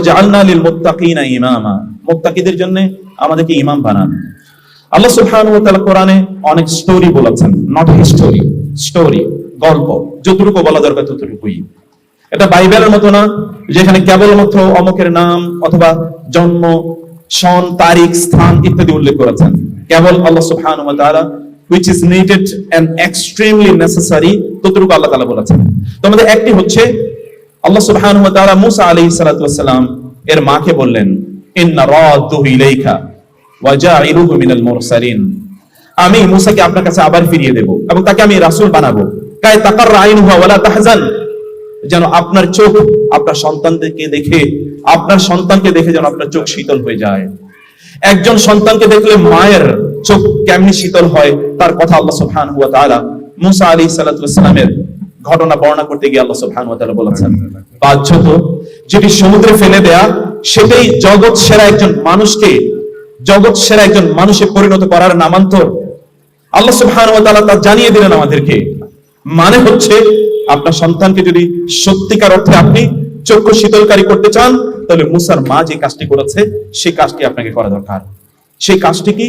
ওয়াজআলনা লিল মুত্তাকিনা ইমামা, মুত্তাকিদের জন্য আমাদেরকে ইমাম বানান। আল্লাহ সুবহানাহু ওয়া তাআলা কোরআনে অনেক স্টোরি বলেছেন, নট হিস্টোরি, স্টোরি, গল্প, যতটুকু বলা দরকার ততটুকুই। এটা বাইবেলের মতো না যেখানে কেবলমাত্র অমুকের নাম অথবা জন্ম, সন, তারিখ, স্থান ইত্যাদি উল্লেখ করেছেন। কেবল আল্লাহ সুবহানাহু ওয়া তাআলা which is needed and extremely necessary ততটুকু আল্লাহ তাআলা বলেছেন। তো আমাদের একটি হচ্ছে আল্লাহ সুবহানাহু ওয়া তাআলা মুসা আলাইহিস সালাতু ওয়াস সালাম এর মাকে বললেন, ইন্না রাদুহু ইলাইকা ওয়া জাইলুহু মিনাল মুরসালিন, আমি মুসাকে আপনার কাছে আবার ফিরিয়ে দেব এবং তাকে আমি রাসূল বানাবো। কাই তাকাররা আইনুহা ওয়া লা তাহজান, যেন আপনার চোখ আপনার সন্তানকে দেখে, আপনার সন্তানকে দেখে যেন আপনার চোখ শীতল হয়ে যায়। একজন সন্তানকে দেখলে মায়ের চোখ কেমনি শীতল হয় তার কথা আল্লাহ সুবহানাহু ওয়া তাআলা মুসা আলাইহিস সালাতু ওয়াস সালামের ঘটনা বর্ণনা করতে গিয়ে আল্লাহ সুবহানাহু ওয়া তাআলা বলেছেন, বাহ্যত যেটি সমুদ্রে ফেলে দেয়া সেটাই জগৎ সেরা একজন মানুষকে, জগৎ সেরা একজন মানুষে পরিণত করার নামান্তর আল্লাহ সুবহানাহু ওয়া তাআলা তা জানিয়ে দিলেন আমাদেরকে। মানে হচ্ছে আপনার সন্তানকে যদি সত্যিকার অর্থে আপনি চক্ষু শীতলকারী করতে চান, তাহলে মুসার মা যে কাজটি করেছে সেই কাজটি আপনাকে করা দরকার। সেই কাজটি কি?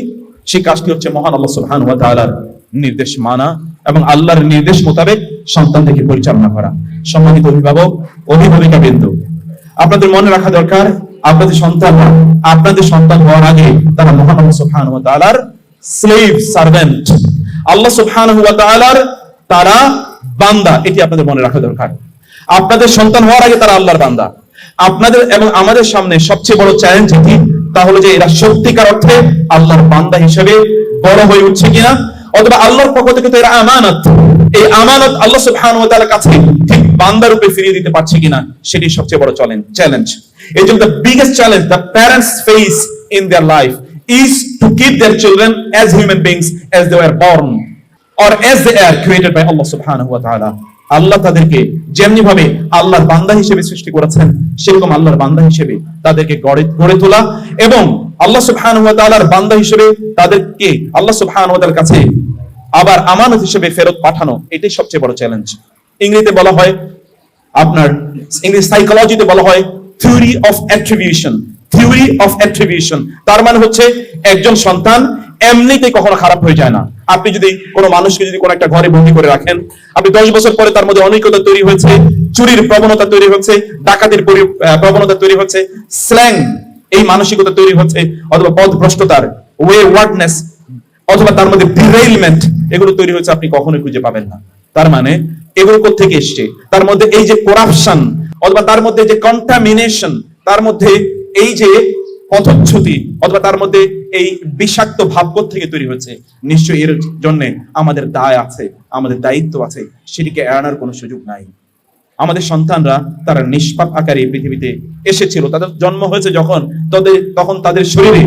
সেই কাজটি হচ্ছে মহান আল্লাহ সুবহানাহু ওয়া তাআলার নির্দেশ মানা এবং আল্লাহর নির্দেশ মোতাবেক সন্তানকে পরিচালনা করা। সম্মানিত অভিভাবক, অভিভাবিকা বিন্দু, আপনাদের মনে রাখা দরকার, আপনাদের সন্তান হওয়ার আগে তারা মহান আল্লাহ সুবহানাহু ওয়া তাআলার স্লেভ, সার্ভেন্ট, আল্লাহ সুবহানাহু ওয়া তাআলার তারা বান্দা, এটি আপনাদের মনে রাখা দরকার। আপনাদের সন্তান হওয়ার আগে তারা আল্লাহর বান্দা। আপনাদের এবং আমাদের সামনে সবচেয়ে বড় চ্যালেঞ্জ এটি, তাহলে যে এরা সত্যিকার অর্থে আল্লাহর বান্দা হিসেবে বড় হয়ে উঠছে কিনা, অথবা আল্লাহর পক্ষ থেকে তো এরা আমানত, এই আমানত আল্লাহ সুবহানাহু ওয়া তাআলার কাছে ঠিক বান্দা রূপে ফিরিয়ে দিতে পারছে কিনা, সেটি সবচেয়ে বড় চ্যালেঞ্জ। এই জন্য the biggest challenge the parents face in their life is to keep their children as human beings as they were born or as they are created by Allah subhanahu wa ta'ala. আল্লাহ তাদেরকে যেমনি ভাবে আল্লাহর বান্দা হিসেবে সৃষ্টি করেছেন, সেরকম আল্লাহর বান্দা হিসেবে তাদেরকে গড়ে তোলা এবং আল্লাহ সুবহানাহু ওয়া তাআলার বান্দা হিসেবে তাদেরকে আল্লাহ সুবহানাহু ওয়া তাআলার কাছে আবার আমানত হিসেবে ফেরত পাঠানো, এটাই সবচেয়ে বড় চ্যালেঞ্জ। ইংরেজিতে বলা হয়, আপনার ইংলিশ সাইকোলজিতে বলা হয় theory of attribution. Theory of attribution তার মানে হচ্ছে একজন সন্তান এমনিতে কখনো খারাপ হয়ে যায় না। আপনি যদি কোনো মানুষকে যদি কোনো একটা ঘরে বন্দী করে রাখেন, আপনি 10 বছর পরে তার মধ্যে অনৈক্যতা তৈরি হয়েছে, চুরির প্রবণতা তৈরি হচ্ছে, ডাকাতির প্রবণতা তৈরি হচ্ছে, স্ল্যাং এই মানসিকতা তৈরি হচ্ছে, অথবা পথভ্রষ্টতার ওয়ার্ডনেস, অথবা তার মধ্যে ডিরেইলমেন্ট, এগুলো তৈরি হচ্ছে, আপনি কখনোই খুঁজে পাবেন না। তার মানে এগুলো কোত্থেকে এসছে? তার মধ্যে এই যে করাপশন, অথবা তার মধ্যে যে কন্টামিনেশন, তার মধ্যে এই যে পথচ্যুতি, অথবা তার মধ্যে এই বিষাক্ত ভাব থেকে তৈরি হয়েছে। নিশ্চয়ই এর জন্য আমাদের দায় আছে, আমাদের দায়িত্ব আছে, সেটিকে এড়ানোর কোনো সুযোগ নাই। আমাদের সন্তানরা তারা নিষ্পাপ আকারে পৃথিবীতে এসেছিল, তাদের জন্ম হয়েছে যখন, তখন তাদের শরীরে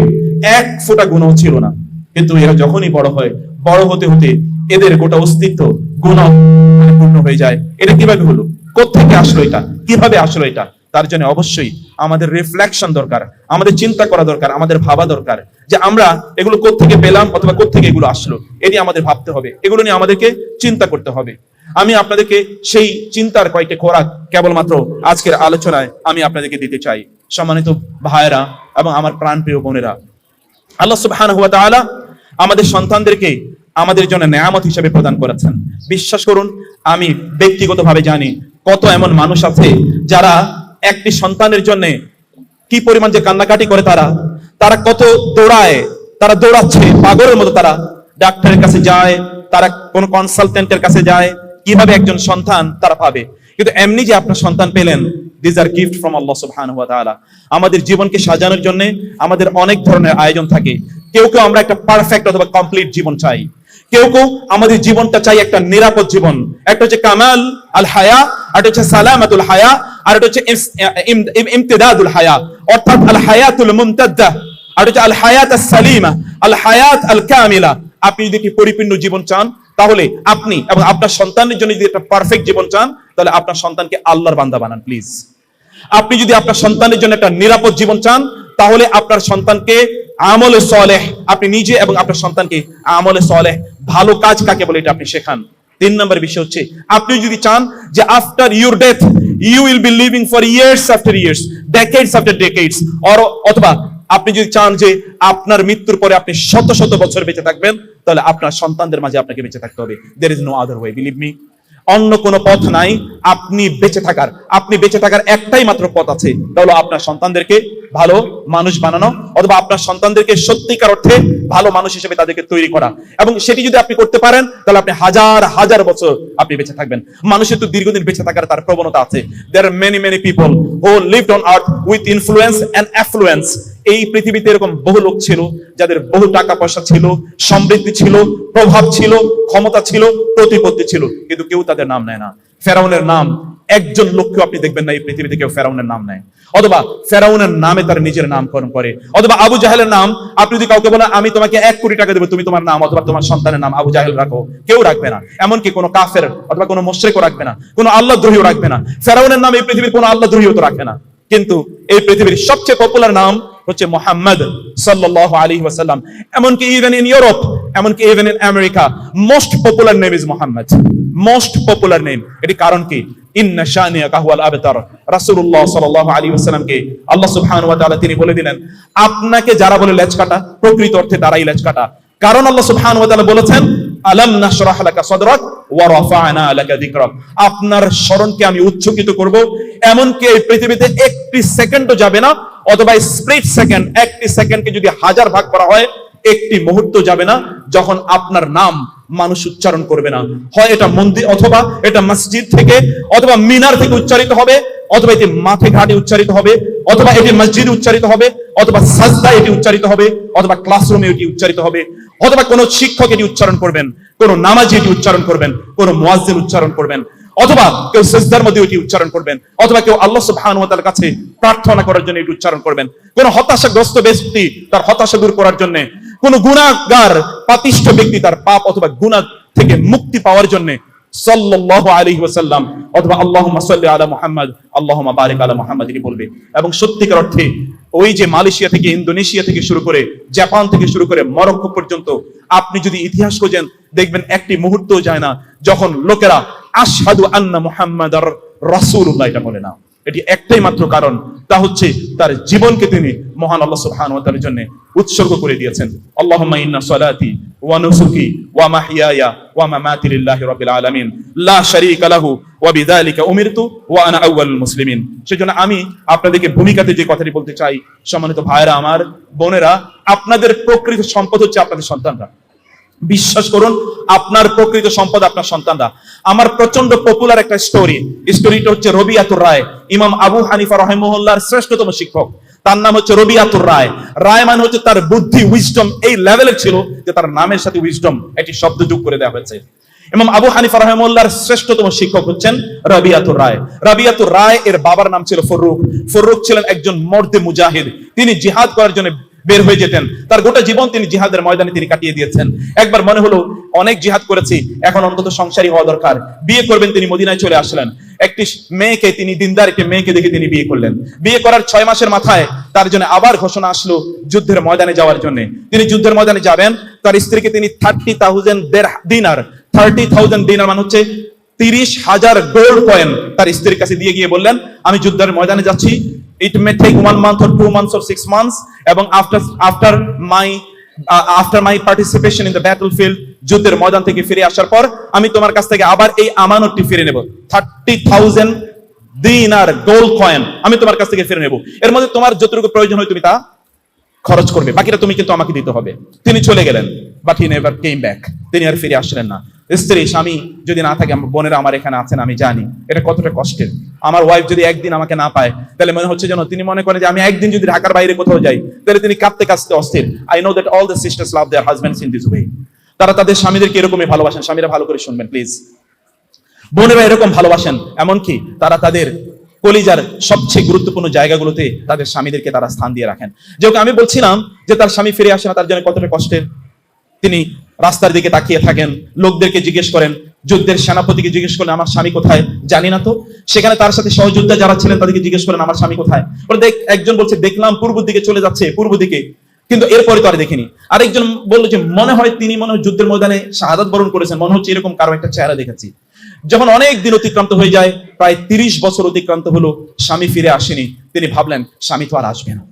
এক ফোঁটা গুনাহ ছিল না। কিন্তু এরা যখনই বড় হয়, বড় হতে হতে এদের গোটা অস্তিত্ব গুণপূর্ণ হয়ে যায়। এটা কিভাবে হলো? কোত্থেকে আসলো এটা? কিভাবে আসলো এটা? তার জন্য অবশ্যই আমাদের রিফ্লেকশন দরকার, আমাদের চিন্তা করা দরকার, আমাদের ভাবা দরকার যে আমরা এগুলো কোত্থেকে পেলাম অথবা কোত্থেকে এগুলো আসলো, এটি আমাদের ভাবতে হবে, এগুলো নিয়ে আমাদেরকে চিন্তা করতে হবে। আমি আপনাদেরকে সেই চিন্তার কয়েকটি খোরাক কেবলমাত্র আজকের আলোচনায় আমি আপনাদেরকে দিতে চাই। সম্মানিত ভাইয়েরা এবং আমার প্রাণপ্রিয় বোনেরা, আল্লাহ সুবহানাহু ওয়া তাআলা আমাদের সন্তানদেরকে আমাদের জন্য নেয়ামত হিসেবে প্রদান করেছেন। বিশ্বাস করুন, আমি ব্যক্তিগতভাবে জানি কত এমন মানুষ আছে যারা একটি সন্তানের জন্য কি পরিমাণ যে কান্নাকাটি করে, তারা কত দৌড়ায়, তারা দৌড়াচ্ছে পাগলের মতো, তারা ডাক্তারের কাছে যায়, তারা কোন কনসালটেন্টের কাছে যায়, কিভাবে একজন সন্তান তারা পাবে। কিন্তু এমনি যে আপনার সন্তান পেলেন, দিস আর গিফট ফ্রম আল্লাহ সুবহানাহু ওয়া তাআলা। আমাদের জীবনকে সাজানোর জন্য আমাদের অনেক ধরনের আয়োজন থাকে। কেউ আমরা একটা পারফেক্ট অথবা কমপ্লিট জীবন চাই, কেউ আমাদের জীবনটা চাই একটা নিরাপদ জীবন। একটা হচ্ছে কামাল আল হায়া, আর হচ্ছে সালামাতুল হায়া, আর এটা হচ্ছে ইমতিদাদুল হায়া, অর্থাৎ আল হায়াতুল মুমতাদ্দা, আর হচ্ছে আল হায়াত আস সালিমা, আল হায়াত আল কামিলা। আপনি যদি পরিপূর্ণ জীবন চান, তাহলে আপনি এবং আপনার সন্তানের জন্য যদি একটা পারফেক্ট জীবন চান, তাহলে আপনার সন্তানকে আল্লাহর বান্দা বানান প্লিজ। আপনি যদি আপনার সন্তানের জন্য একটা নিরাপদ জীবন চান, তাহলে আপনার সন্তানকে আমলে সালেহ, আপনি নিজে এবং আপনার সন্তানকে আমলে সালেহ, ভালো কাজ কাকে বলে, এটা আপনি শেখান। তিন নম্বর বিষয় হচ্ছে, আপনি যদি চান যে after your death you will be living for years after years, decades after decades, অথবা আপনি যদি চান যে আপনার মৃত্যুর পরে আপনি শত শত বছর বেঁচে থাকবেন, তাহলে আপনার সন্তানদের মাঝে আপনাকে বেঁচে থাকতে হবে। There is no other way, believe me. অন্য কোনো পথ নাই আপনি বেঁচে থাকার। আপনি বেঁচে থাকার একটাই মাত্র পথ আছে, তাহলে আপনার সন্তানদেরকে ভালো মানুষ বানানো, অথবা আপনার সন্তানদেরকে সত্যিকার অর্থে ভালো মানুষ হিসেবে তাদেরকে তৈরি করা। এবং সেটি যদি আপনি করতে পারেন, তাহলে আপনি হাজার হাজার বছর আপনি বেঁচে থাকবেন। মানুষের তো দীর্ঘদিন বেঁচে থাকার তার প্রবণতা আছে। There are many people who lived on earth with influence and affluence. এই পৃথিবীতে এরকম বহু লোক ছিল যাদের বহু টাকা পয়সা ছিল, সমৃদ্ধি ছিল, প্রভাব ছিল, ক্ষমতা ছিল, প্রতিপত্তি ছিল, কিন্তু কেউ তাদের নাম নেয় না। ফেরাউনের নাম একজন লোককে আপনি দেখবেন না এই পৃথিবীতে কেউ ফেরাউনের নাম নেয়, অথবা ফেরাউনের নামে তার নিজের নামকরণ করে। অথবা আবু জাহেলের নাম আপনি যদি কাউকে বলেন আমি তোমাকে 1 কোটি টাকা দেবো, তুমি তোমার নাম অথবা তোমার সন্তানের নাম আবু জাহেল রাখো, কেউ রাখবে না। এমনকি কোনো কাফের অথবা কোনো মুশরিকও রাখবে না, কোনো আল্লাহদ্রোহীও রাখবে না। ফেরাউনের নাম এই পৃথিবীর কোনো আল্লাহদ্রোহীও তো রাখে না। কিন্তু এই পৃথিবীর সবচেয়ে পপুলার নাম হচ্ছে মুহাম্মদ সাল্লাল্লাহু আলাইহি ওয়াসাল্লাম। এমনকি ইভেন ইন ইউরোপ, এমনকি even in America, most popular name is Muhammad, most popular name. এটি কারণ কি? ইন্না শানিয়াকা হুয়াল আবতার। রাসূলুল্লাহ সাল্লাল্লাহু আলাইহি ওয়াসাল্লামকে আল্লাহ সুবহানাহু ওয়া তাআলা তিনি বলে দিলেন, আপনাকে যারা বলে লেজ কাটা, প্রকৃত অর্থে তারাই লেজ কাটা। কারণ আল্লাহ সুবহানাহু ওয়া তাআলা বলেছেন, আলাম নাশরাহ লাকা সাদরাক ওয়া রাফা'না লাকা যিকরাক। আপনার স্মরণকে আমি উচ্চকিত করব, এমনকি এই পৃথিবীতে একটি সেকেন্ডও যাবে না, অথবা স্প্লিট সেকেন্ড, একটি সেকেন্ডকে যদি 1000 ভাগ করা হয়, একটি মুহূর্ত যাবে না যখন আপনার নাম মানুষ উচ্চারণ করবে না। হয় এটা মন্দির অথবা এটা মসজিদ থেকে অথবা মিনার থেকে উচ্চারিত হবে, অথবা এটি মাঠে ঘাটে উচ্চারিত হবে, অথবা এটি মসজিদে উচ্চারিত হবে, অথবা সাজদায় এটি উচ্চারিত হবে, অথবা ক্লাসরুমে এটি উচ্চারিত হবে, অথবা কোনো শিক্ষক এটি উচ্চারণ করবেন, কোনো নামাজি এটি উচ্চারণ করবেন, কোনো মুয়াজ্জিন উচ্চারণ করবেন, অথবা কেউ সিজদার মধ্যে এটি উচ্চারণ করবেন, অথবা কেউ আল্লাহ সুবহানাহু ওয়া তাআলার কাছে প্রার্থনা করার জন্য এটি উচ্চারণ করবেন। কোন হতাশাগ্রস্ত ব্যক্তি তার হতাশা দূর করার জন্য, কোন গুনাহগার পাপিষ্ঠ ব্যক্তি তার পাপ অথবা গুনাহ থেকে মুক্তি পাওয়ার জন্য সাল্লাল্লাহু আলাইহি ওয়াসাল্লাম অথবা আল্লাহুম্মা সাল্লি আলা মুহাম্মদ আল্লাহুম্মা বারিক আলা মুহাম্মদ এটি বলবে। এবং সত্যিকার অর্থে ওই যে মালয়েশিয়া থেকে, ইন্দোনেশিয়া থেকে শুরু করে, জাপান থেকে শুরু করে মরক্কো পর্যন্ত আপনি যদি ইতিহাস খোঁজেন, দেখবেন একটি মুহূর্তও যায় না যখন লোকেরা আশহাদু আন্না মুহাম্মাদার রাসূলুল্লাহ এটা বলে না। এটি একটাই মাত্র কারণ, তা হচ্ছে তার জীবনকে তিনি মহান আল্লাহ সুবহানাহু ওয়া তাআলার জন্য উৎসর্গ করে দিয়েছেন। আল্লাহুম্মা ইন্না সালাতি ওয়া নুসুকি ওয়া মাহইয়ায়া ওয়া মামাতি লিল্লাহি রাব্বিল আলামিন লা শারীকা লাহু ওয়া বিযালিকা উমিরতু ওয়া আনা আউয়ালুল মুসলিমিন। সেজন্য আমি আপনাদেরকে ভূমিকাতে যে কথাটি বলতে চাই, সম্মানিত ভাইরা আমার, বোনেরা, আপনাদের প্রকৃত সম্পদ হচ্ছে আপনাদের সন্তানরা। বিশ্বাস করুন, আপনার প্রকৃত সম্পদ আপনার সন্তানরা। আমার প্রচন্ড পপুলার একটা স্টোরিটা হচ্ছে রবিয়াতুর রায়, ইমাম আবু হানিফা রাহিমাহুল্লাহর শ্রেষ্ঠতম শিক্ষক। তার নাম হচ্ছে রবিয়াতুর রায়। রায় মানে হচ্ছে তার বুদ্ধি, উইজডম এই লেভেলের ছিল যে তার নামের সাথে উইজডম একটি শব্দ যোগ করে দেওয়া হয়েছে। ইমাম আবু হানিফা রাহিমাহুল্লাহর শ্রেষ্ঠতম শিক্ষক হচ্ছেন রবিয়াতুর রায়। রবিয়াতুর রায় এর বাবার নাম ছিল ফররুখ। ফররুখ ছিলেন একজন মর্দে মুজাহিদ। তিনি জিহাদ করার জন্য বের হয়ে যেতেন। তার গোটা জীবন তিনি জিহাদের ময়দানে তিনি কাটিয়ে দিয়েছেন। একবার মনে হলো অনেক জিহাদ করেছি, এখন অন্তত সংসারী হওয়া দরকার, বিয়ে করবেন। তিনি মদিনায় চলে আসলেন। একটি মেয়েকে, তিনি দিনদার একটি মেয়েকে দেখে তিনি বিয়ে করলেন। বিয়ে করার 6 মাসের মাথায় তার জন্য আবার ঘোষণা আসলো যুদ্ধের ময়দানে যাওয়ার জন্য। তিনি যুদ্ধের ময়দানে যাবেন। তার স্ত্রীকে তিনি 30,000 দিনার, 30,000 দিনার মানে হচ্ছে 30,000 গোল্ড কয়েন তার স্ত্রীর কাছে দিয়ে গিয়ে বললেন, আমি যুদ্ধের ময়দানে যাচ্ছি, it may take 1 month or 2 months or 6 months, এবং after my participation in the battlefield, যুদ্ধের ময়দান থেকে ফিরে আসার পর আমি তোমার কাছ থেকে আবার এই আমানতটি ফিরে নেব, 30,000 দিনার গোল্ড কয়েন আমি তোমার কাছ থেকে ফিরে নেব। এর মধ্যে তোমার যতটুকু প্রয়োজন হয় তুমি তা খরচ করবে, বাকিটা তুমি কিন্তু আমাকে দিতে হবে। তিনি চলে গেলেন, but he never came back. তিনি আর ফিরে আসলেন না। স্ত্রী, স্বামী যদি না থাকে, বোনেরা আমার এখানে আছেন, আমি জানি এটা কতটা কষ্টের। আমার ওয়াইফ যদি একদিন আমাকে না পায়, তাহলে মনে হচ্ছে যেন তিনি মনে করেন যে আমি একদিন যদি ঢাকার বাইরে কোথাও যাই, তাহলে তিনি কাঁদতে কাঁদতে অস্থির। I know that all the sisters love their husbands in this way. তারা তাদের স্বামীদেরকে এরকমই ভালোবাসেন। স্বামীরা ভালো করে শুনবেন প্লিজ, বোনেরা এরকম ভালোবাসেন। এমনকি তারা তাদের কলিজার সবচেয়ে গুরুত্বপূর্ণ জায়গাগুলোতে তাদের স্বামীদেরকে তারা স্থান দিয়ে রাখেন। যেহেতু আমি বলছিলাম যে তার স্বামী ফিরে আসে না, তার জন্য কতটা কষ্টের। তিনি রাস্তার দিকে তাকিয়ে থাকেন, লোকদেরকে জিজ্ঞেস করেন, যুদ্ধের সেনাপতিকে জিজ্ঞেস করেন আমার স্বামী কোথায়, জানি না তো। সেখানে তার সাথে সহযোদ্ধা যারা ছিলেন তাদেরকে জিজ্ঞেস করেন আমার স্বামী কোথায়। একজন বলছে দেখলাম পূর্ব দিকে চলে যাচ্ছে, পূর্ব দিকে। কিন্তু এরপরে তো আর দেখিনি। আরেকজন বললো যে মনে হয় তিনি মনে হয় যুদ্ধের ময়দানে শাহাদাত বরণ করেছেন, মনে হচ্ছে এরকম কারো একটা চেহারা দেখেছি। যখন অনেক দিন অতিক্রান্ত হয়ে যায়, প্রায় 30 বছর অতিক্রান্ত হলো, স্বামী ফিরে আসেনি। তিনি ভাবলেন স্বামী তো আর আসবে না।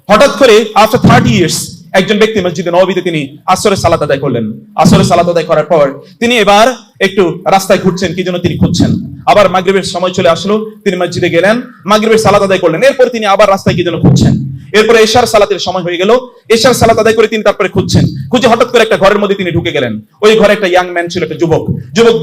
হঠাৎ করে আফটার 30 ইয়ার্স একজন ব্যক্তি মসজিদে নববীতে তিনি আসরের সালাত আদায় করলেন। আসরের সালাত আদায় করার পর তিনি এবার একটু রাস্তায় ঘুরছেন, কি যেন তিনি খুঁজছেন। আবার মাগরিবের সময় চলে আসলো, তিনি মসজিদে গেলেন, মাগরিবের সালাত আদায় করলেন। এরপর তিনি আবার রাস্তায় কি যেন খুঁজছেন। এরপরে এশার সালাতের সময় হয়ে গেল, এশার সালাত আদায় করে তিনি তারপরে খুঁজছেন। খুঁজে হঠাৎ করে একটা ঘরের মধ্যে তিনি ঢুকে গেলেন। ওই ঘরে একটা ইয়াং ম্যান ছিল, একটা যুবক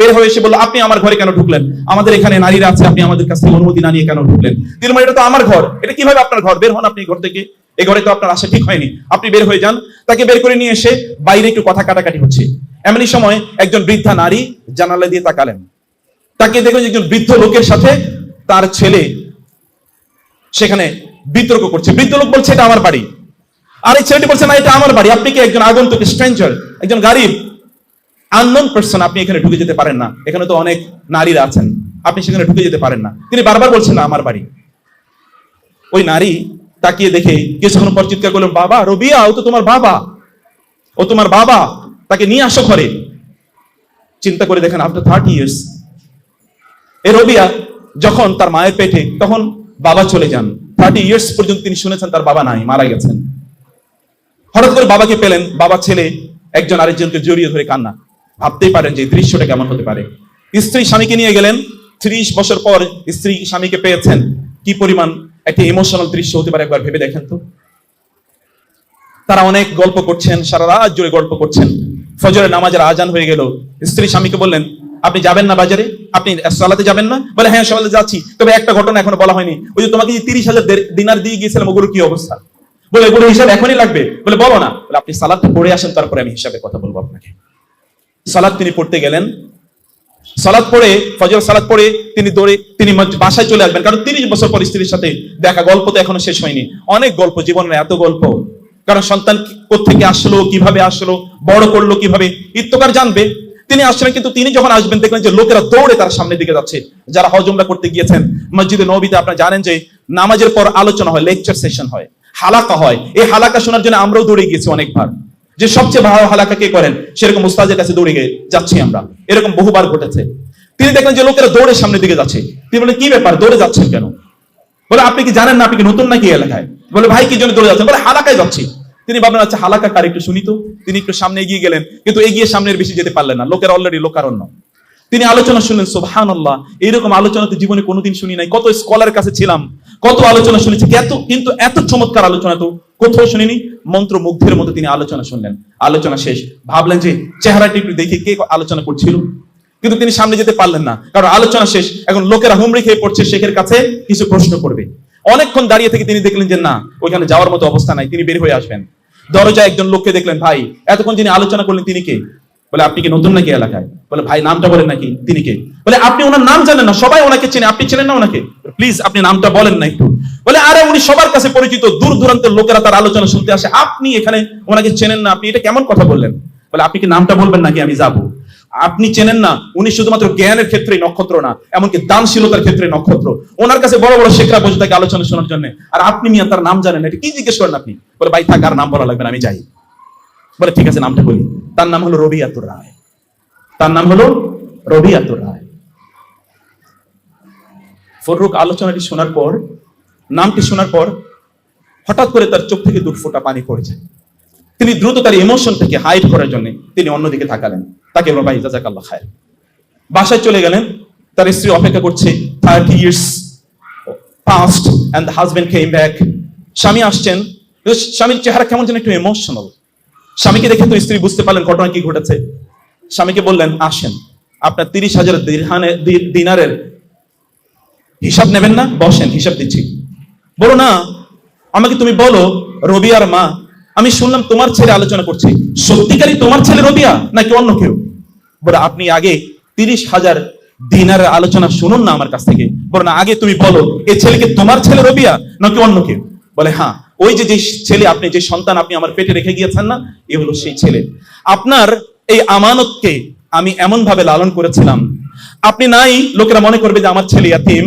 বের হয়ে এসে বলল, আপনি আমার ঘরে কেন ঢুকলেন? আমাদের এখানে নারীরা আছে, আপনি আমাদের কাছ থেকে অনুমতি না নিয়ে কেন ঢুকলেন? তিনি বললেন, এটা তো আমার ঘর, এটা কিভাবে আপনার ঘর? বের হন আপনি ঘর থেকে, এই ঘরে তো আপনার আসা ঠিক হয়নি, আপনি বের হয়ে যান। তাকে বের করে নিয়ে এসে বাইরে একটু কথা কাটাকাটি হচ্ছে। এমনই সময় একজন বৃদ্ধা নারী জানালা দিয়ে তাকালেন। তাকে দেখলেন একজন বৃদ্ধ লোকের সাথে তার ছেলে সেখানে বিতর্ক করছে। বৃদ্ধ লোক বলছে এটা আমার বাড়ি, আর এই ছেলেটি বলছে না এটা আমার বাড়ি। আপনি কি একজন আগন্তুক, স্ট্রেঞ্জার, একজন গারিব, আননোন পারসন, আপনি এখানে ঢুকে যেতে পারেন না, এখানে তো অনেক নারীরা আছেন, আপনি সেখানে ঢুকে যেতে পারেন না। তিনি বারবার বলছেন না আমার বাড়ি। ওই নারী তাকিয়ে দেখে কিছুক্ষণ পর চিৎকার করলেন, বাবা রবিয়া, ও তো তোমার বাবা, ও তোমার বাবা, তাকে নিয়ে আসো ঘরে। চিন্তা করে দেখেন আফটার 30 ইয়ার্স এই রবিয়া যখন তার মায়ের পেটে, তখন বাবা চলে যান। 30 ইয়ার্স পর্যন্ত তিনি শুনেছেন তার বাবা নাই, মারা গেছেন। হঠাৎ করে বাবাকে পেলেন, বাবা ছেলে একজন আরেকজনকে জড়িয়ে ধরে কান্না। ভাবতেই পারেন যে দৃশ্যটা কেমন হতে পারে। স্ত্রী স্বামীকে নিয়ে গেলেন, 30 বছর পর স্ত্রী স্বামীকে পেয়েছেন, কি পরিমাণ একটা ইমোশনাল দৃশ্য হতে পারে একবার ভেবে দেখেন তো। তারা অনেক গল্প করছেন, সারা রাত জুড়ে গল্প করছেন। ফজরের নামাজের আজান হয়ে গেল। স্ত্রী স্বামীকে বললেন, আপনি যাবেন না বাজারে? আপনি সালাতে যাবেন না? বলে হ্যাঁ সালাতে যাচ্ছি, তবে একটা ঘটনা এখনো বলা হয়নি। ওই যে তোমাকে যে 30,000 দিনার দিয়ে গিয়েছিলাম, ওগুলো কি অবস্থা? বলে এগুলো হিসাব এখনই লাগবে? বলে বলো না। বলে আপনি সালাতটা পড়ে আসেন, তারপরে আমি হিসাবে কথা বলবো আপনাকে। সালাত তিনি পড়তে গেলেন। সালাত পড়ে, ফজর সালাত পড়ে তিনি বাসায় চলে আসবেন, কারণ 30 বছর পর স্ত্রীর সাথে দেখা। গল্প তো এখনো শেষ হয়নি, অনেক গল্প, জীবনের এত গল্প। কারণ সন্তান কোত্থেকে আসলো, কিভাবে আসলো, বড় করলো কিভাবে, ইত্তকার জানবে। তিনি আসলেন, কিন্তু তিনি যখন আসবেন দেখলেন যে লোকেরা দৌড়ে তার সামনের দিকে যাচ্ছে। যারা হজ উমরা করতে গিয়েছেন, মসজিদে নববীতে আপনারা জানেন যে নামাজের পর আলোচনা হয়, লেকচার সেশন হয়, হালাকা হয়। এই হালাকা শোনার জন্য আমরাও দৌড়ে গিয়েছি অনেকবার। যে সবচেয়ে ভালো হালাকা কে করেন, সেরকম উস্তাদের কাছে দৌড়ে যাচ্ছি আমরা, এরকম বহুবার ঘটেছে। তিনি দেখলেন যে লোকেরা দৌড়ে সামনের দিকে যাচ্ছে। তিনি বলেন, কি ব্যাপার, দৌড়ে যাচ্ছেন কেন? বলে আপনি কি জানেন না, আপনি কি নতুন নাকি এলাকায়? বলে ভাই কি জন্য দৌড়ে যাচ্ছেন? বলে হালাকায় যাচ্ছি। তিনি ভাবলেন আচ্ছা হালাকা কার, একটু শুনি তো। তিনি একটু সামনে এগিয়ে গেলেন, কিন্তু এগিয়ে সামনের বেশি যেতে পারলেন না, লোকের অলরেডি লোকারণ্য। তিনি আলোচনা শুনলেন, সুবহানাল্লাহ, এইরকম আলোচনা তো জীবনে কোনোদিন শুনি নাই। কত স্কলারের কাছে ছিলাম, কত আলোচনা শুনেছি, কিন্তু এত চমৎকার আলোচনা তো কোথাও শুনিনি। মন্ত্র মুগ্ধের মতো তিনি আলোচনা শুনলেন। আলোচনা শেষ, ভাবলেন যে চেহারাটি একটু দেখি কে আলোচনা করছিল, কিন্তু তিনি সামনে যেতে পারলেন না, কারণ আলোচনা শেষ। এখন লোকেরা হুমড়ি খেয়ে পড়ছে, শেখের কাছে কিছু প্রশ্ন করবে। অনেকক্ষণ দাঁড়িয়ে থেকে তিনি দেখলেন যে না, ওইখানে যাওয়ার মতো অবস্থা নাই, তিনি বের হয়ে আসবেন। দরজায় একজন লোককে দেখলেন, ভাই এতক্ষণ যিনি আলোচনা করলেন তিনি কে? বলে আপনি কি নতুন নাকি এলাকায়? বলে ভাই নামটা বলেন নাকি। তিনি কে? বলে আপনি ওনার নাম জানেন না, সবাই ওনাকে চেনে, আপনি চেনেন না ওনাকে? প্লিজ আপনি নামটা বলেন না একটু। বলে আরে উনি সবার কাছে পরিচিত, দূর দূরান্তের লোকেরা তার আলোচনা শুনতে আসে, আপনি এখানে ওনাকে চেনেন না, আপনি এটা কেমন কথা বললেন? বলে আপনি কি নামটা বলবেন নাকি আমি যাবো? আপনি চেনেন না, উনি শুধুমাত্র জ্ঞানের ক্ষেত্রে নক্ষত্র না, এমনকি দানশীলতার ক্ষেত্রে নক্ষত্র। ওনার কাছে বড় বড় শেখরা বসে থাকে আলোচনা শোনার জন্য, আর আপনি মিয়া তার নাম জানেন না, এটা কি জিজ্ঞেস করেন আপনি? বলে ভাই থাক, আর নাম বলা লাগবে না, আমি যাই। বলে ঠিক আছে, নামটা বলি। তার নাম হলো রবিয়াতুর রায়। তার নাম হলো রবিয়াতুর রায়। ফররুক আলোচনাটি শোনার পর, নামটি শোনার পর হঠাৎ করে তার চোখ থেকে দুটফোঁটা পানি পড়ে যায়। তিনি দ্রুত তার ইমোশনটাকে হাইড করার জন্য তিনি অন্যদিকে তাকালেন। তাকে বলল ভাই জাযাকাল্লাহ খায়র। বাসায় চলে গেলেন, তার স্ত্রী অপেক্ষা করছে। 30 years passed and the husband came back. স্বামী আসছেন, স্বামীর চেহারা কেমন যেন একটু ইমোশনাল। স্বামীকে দেখে তো স্ত্রী বুঝতে পারলেন ঘটনা কি ঘটেছে। স্বামীকে বললেন, আসেন, আপনার 30,000 দিনারের হিসাব নেবেন না? বসেন, হিসাব দিচ্ছি। বলো না, আমাকে তুমি বলো, রবিয়ার মা, আমি শুনলাম তোমার ছেলে আলোচনা করছে, সত্যিকারই তোমার ছেলে রবিয়া নাকি অন্য কেউ? বলে আপনি আগে 30,000 দিনারের আলোচনা শুনুন না আমার কাছ থেকে। বলো না, আগে তুমি বলো এই ছেলেকে তোমার ছেলে রবিয়া নাকি অন্য কেউ? বলে হ্যাঁ, ওই যে ছেলে, আপনি যে সন্তান আপনি আমার পেটে রেখে গিয়েছেন না, এ হলো সেই ছেলে। আপনার এই আমানতকে আমি এমন ভাবে লালন করেছিলাম, আপনি নাই লোকেরা মনে করবে যে আমার ছেলে ইয়াতিম,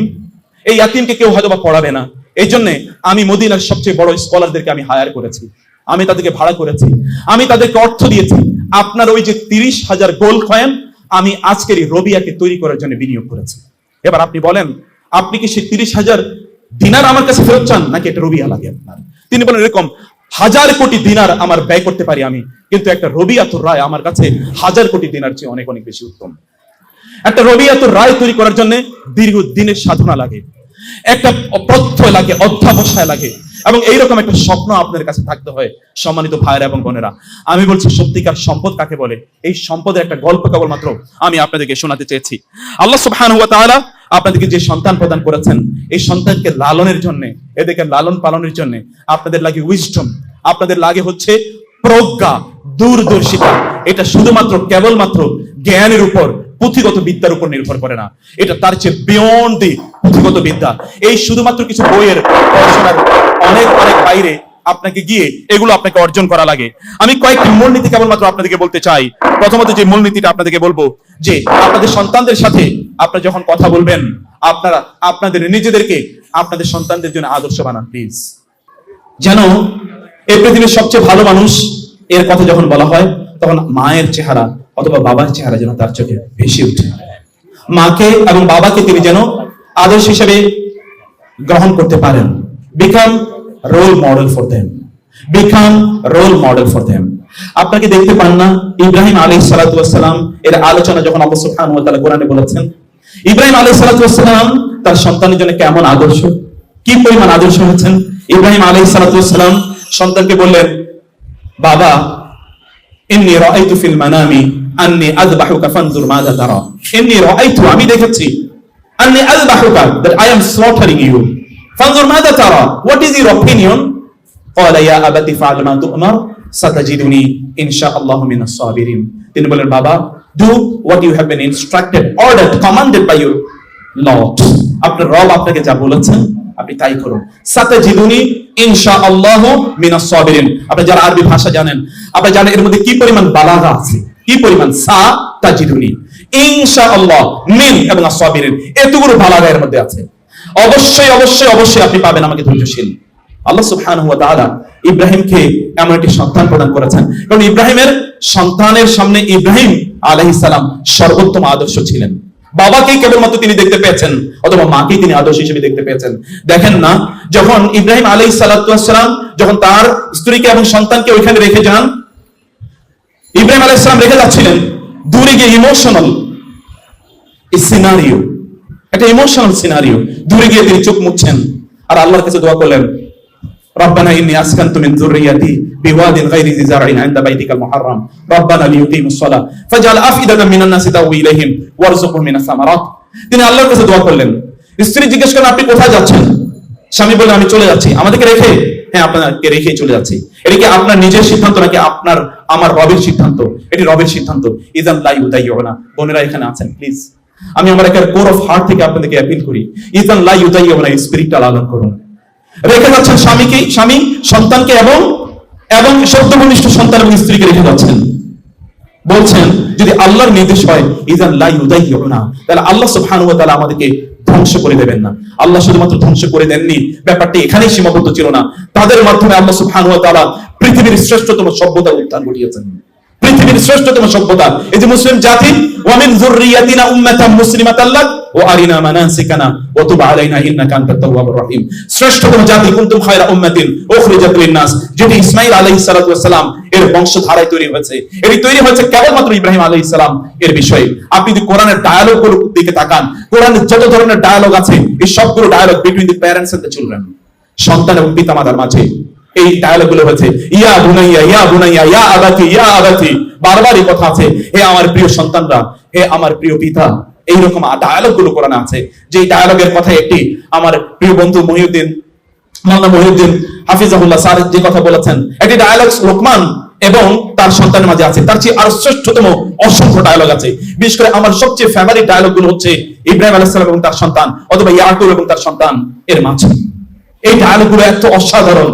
এই ইয়াতিমকে কেউ হয়তো বা পড়াবে না। এই জন্য আমি মদিনার সবচেয়ে বড় স্কলারদেরকে আমি হায়ার করেছি। আমি তাদেরকে ভাড়া করেছি, আমি তাদেরকে অর্থ দিয়েছি। আপনার ওই যে 30,000 গোল্ড কয়েন আমি আজকের এই রবিয়াকে তৈরি করার জন্য বিনিয়োগ করেছি। এবার আপনি বলেন, আপনি কি সেই 30,000 দিনার আমার কাছে ফেরত চান, নাকি একটা রবিয়া লাগে আপনার? তিনি বলেন, এরকম 1000 কোটি দিনার আমার ব্যয় করতে পারি আমি, কিন্তু একটা রবিয়াতুর রায় আমার কাছে 1000 কোটি দিনার চেয়ে অনেক অনেক বেশি উত্তম। একটা রবিয়াতুর রায় তৈরি করার জন্য দীর্ঘ দিনের সাধনা লাগে, একটা প্রত্যয় লাগে, অধ্যাবসায় লাগে, এবং এইরকম একটা স্বপ্ন আপনাদের কাছে থাকতে হয়। সম্মানিত ভাইয়েরা এবং বোনেরা, আমি বলছি সত্যিকার সম্পদ কাকে বলে, এই সম্পদের একটা গল্প কেবলমাত্র আমি আপনাদেরকে শোনাতে চেয়েছি। আল্লাহ সুবহানাহু ওয়া তাআলা আপনাদেরকে যে সন্তান প্রদান করেছেন, এই সন্তানকে লালনের জন্য, এদেরকে লালন পালনের জন্য আপনাদের লাগে উইজডম, আপনাদের লাগে হচ্ছে প্রজ্ঞা, দূরদর্শিতা। এটা শুধুমাত্র কেবলমাত্র জ্ঞানের উপর, পুঁথিগত বিদ্যার উপর নির্ভর করে না, এটা তার চেয়ে বিয়ন্ড দি পুঁথিগত বিদ্যা। এই শুধুমাত্র কিছু বইয়ের পড়াশোনার অনেক অনেক বাইরে আপনাকে গিয়ে এগুলো আপনাকে অর্জন করা লাগে। আমি কয়েকটি মূলনীতি কেবলমাত্র আপনাদেরকে বলতে চাই। প্রথমত যে মূলনীতিটা আপনাদেরকে বলবো, যে আপনাদের সন্তানদের সাথে আপনারা যখন কথা বলবেন, আপনারা আপনাদের নিজেদেরকে আপনাদের সন্তানদের জন্য আদর্শ বানান প্লিজ। যেন এই পৃথিবীর সবচেয়ে ভালো মানুষ এর কথা যখন বলা হয়, তখন মায়ের চেহারা অথবা বাবার চেহারা যেন তার চোখে ভেসে উঠে। মাকে এবং বাবাকে তিনি যেন আদর্শ হিসেবে গ্রহণ করতে পারেন। Become role model for them, become role model for them. আপনাকে দেখতে পান না ইব্রাহিম আলাইহিস সালাতু ওয়াস সালাম এর আলোচনা যখন আল্লাহ সুবহানাহু ওয়া তাআলা কোরআনে বলেছেন, ইব্রাহিম আলাইহিস সালাতু ওয়াস সালাম তার সন্তানের জন্য কেমন আদর্শ, কি পরিমাণ আদর্শ হয়েছেন। ইব্রাহিম আলাইহিস সালাতু ওয়াস সালাম সন্তানকে বললেন, বাবা ইন্নী রাআইতু ফিল মানামি আন্নী আযবাহুকা ফানজুর মাযা তারা। ইন্নী রাআইতু, আমি দেখেছি, আন্নী আযবাহুকা, that I am slaughtering you, ফানজুর মাযা তারা, what is your opinion? ক্বালা ইয়া আবাতি ফাআল মা তু'মার সাতাজিদুনি ইনশাআল্লাহু মিনাস সাবিরিন। তিনি বলেন, বাবা, do what you have been instructed, ordered, commanded by your Lord. আপনার রব আপনাকে যা বলেছেন আপনি তাই করুন। সাতাজিদুনি ইনশাআল্লাহু মিনাস সাবিরিন। আপনি যারা আরবি ভাষা জানেন, আপনি জানেন এর মধ্যে কি পরিমাণ বালাগা আছে, কি পরিমাণ সাতাজিদুনি, ইনশাআল্লাহ, মিন এবং সাবিরিন, এতগুলো বালাগা এর মধ্যে আছে। অবশ্যই অবশ্যই অবশ্যই আপনি পাবেন আমাকে ধৈর্যশীল। আল্লাহ সুবহানাহু ওয়া তাআলা ইব্রাহিমকে এমন একটি সন্তান প্রদান করেছেন, কারণ ইব্রাহিমের সন্তানের সামনে ইব্রাহিম আলাইহিস সালাম সর্বোত্তম আদর্শ ছিলেন। বাবাকেই কেবলমাত্র তিনি দেখতে পেয়েছেন, অথবা মাকেই তিনি আদর্শ হিসেবে দেখতে পেয়েছেন। দেখেন না, যখন ইব্রাহিম আলাইহিস সালাতু ওয়াস সালাম যখন তার স্ত্রীকে এবং সন্তানকে ওইখানে রেখে যান, ইব্রাহিম আলাইহিস সালাম রেখে যাচ্ছিলেন, দূরে গিয়ে ইমোশনাল সিনারিও, একটা ইমোশনাল সিনারিও, দূরে গিয়ে তিনি চোখ মুছছেন আর আল্লাহর কাছে দোয়া করলেন, রব্বানা ইন্নী আসকানতু মিন যুররিয়াতি বিওয়াদিন গায়রি জি জারইন ইনদা বাইতিকাল মুহাররাম রব্বানা লিয়ুকিমুস সালাহ ফাজআল আফইদাতাম মিনান নাসি তাওয়ি ইলাইহিম ওয়ারযুকহুম মিনাস সামারাত। তিনি আল্লাহর কাছে দোয়া করলেন। স্ত্রী জিজ্ঞেস করেন, আপনি কোথায় যাচ্ছেন? স্বামী বললেন, আমি চলে যাচ্ছি। আমাদেরকে রেখে? হ্যাঁ, আপনাকে রেখেই চলে যাচ্ছি। এটা কি আপনার নিজের সিদ্ধান্ত নাকি আপনার আমার রবের সিদ্ধান্ত? এটি রবের সিদ্ধান্ত। ইযান লা ইউদাইয়ুনা। বোনেরা এখানে আছেন, প্লিজ আমি আমার একটা কোর অফ হার্ট থেকে আপনাদেরকে অ্যাপিল করি, ইযান লা ইউদাইয়ুনা, স্পিরিটটা লালন করুন। রেখে যাচ্ছেন স্বামীকে, স্বামী সন্তানকে এবং এবং সদ্যভূমিষ্ঠ সন্তান এবং স্ত্রীকে রেখে যাচ্ছেন। বলছেন যদি আল্লাহর নির্দেশ হয় ইযান লা ইউদাইয়ুনা, তাহলে আল্লাহ সুবহানাহু ওয়া তাআলা আমাদেরকে ধ্বংস করে দেবেন না। আল্লাহ শুধুমাত্র ধ্বংস করে দেননি, ব্যাপারটি এখানেই সীমাবদ্ধ ছিল না। তাদের মাধ্যমে আল্লাহ সুবহানাহু ওয়া তাআলা পৃথিবীর শ্রেষ্ঠতম সভ্যতার উত্থান ঘটিয়েছেন। পৃথিবীর শ্রেষ্ঠতম সভ্যতা এই যে মুসলিম জাতি, ওয়া মিন যুররিয়াতিনা উম্মাতান মুসলিমাতান লাক ওয়া আরিনা মানাসিকানা ওয়া তুব আলাইনা ইন্নাকা আনতাত তাওয়াবুর রহিম। শ্রেষ্ঠতম জাতি, কুনতুম খায়রা উম্মাতিন উখরিজাত লিন-নাস, যেটি ইসমাঈল আলাইহিস সালাতু ওয়াস সালাম এর বংশধারায় তৈরি হয়েছে। এটি তৈরি হয়েছে কেবলমাত্র ইব্রাহিম আলাইহিস সালাম এর বিষয়ে। আপনি যদি কোরআনের ডায়ালগ গুলো দিকে তাকান, কোরআনের যত ধরনের ডায়ালগ আছে, এই সবগুলো dialogue between the parents and the children, সন্তান এবং পিতামাতার মাঝে এই ডায়ালগ গুলো হয়েছে। ইয়া বুনাইয়া ইয়া বুনাইয়া ইয়া আবাতি ইয়া আবাতি, বারবার এই কথা আছে, হে আমার প্রিয় সন্তানরা, হে আমার প্রিয় পিতা। এইরকম ডায়ালগ গুলো কোরআনে আছে। যে ডায়ালগের কথা একটি আমার প্রিয় বন্ধু মহিউদ্দিন, মাওলানা মহিউদ্দিন হাফিজাহুল্লাহ স্যার যে কথা বলেছেন, একটি ডায়ালগ লোকমান এবং তার সন্তানের মাঝে আছে। তার চেয়ে আরো শ্রেষ্ঠতম অসংখ্য ডায়ালগ আছে। বিশেষ করে আমার সবচেয়ে ফেভারিট ডায়ালগ গুলো হচ্ছে ইব্রাহিম আলাইহিস সালাম এবং তার সন্তান, অথবা ইয়াকুব এবং তার সন্তান এর মাঝে। এই ডায়ালগ গুলো এত অসাধারণ,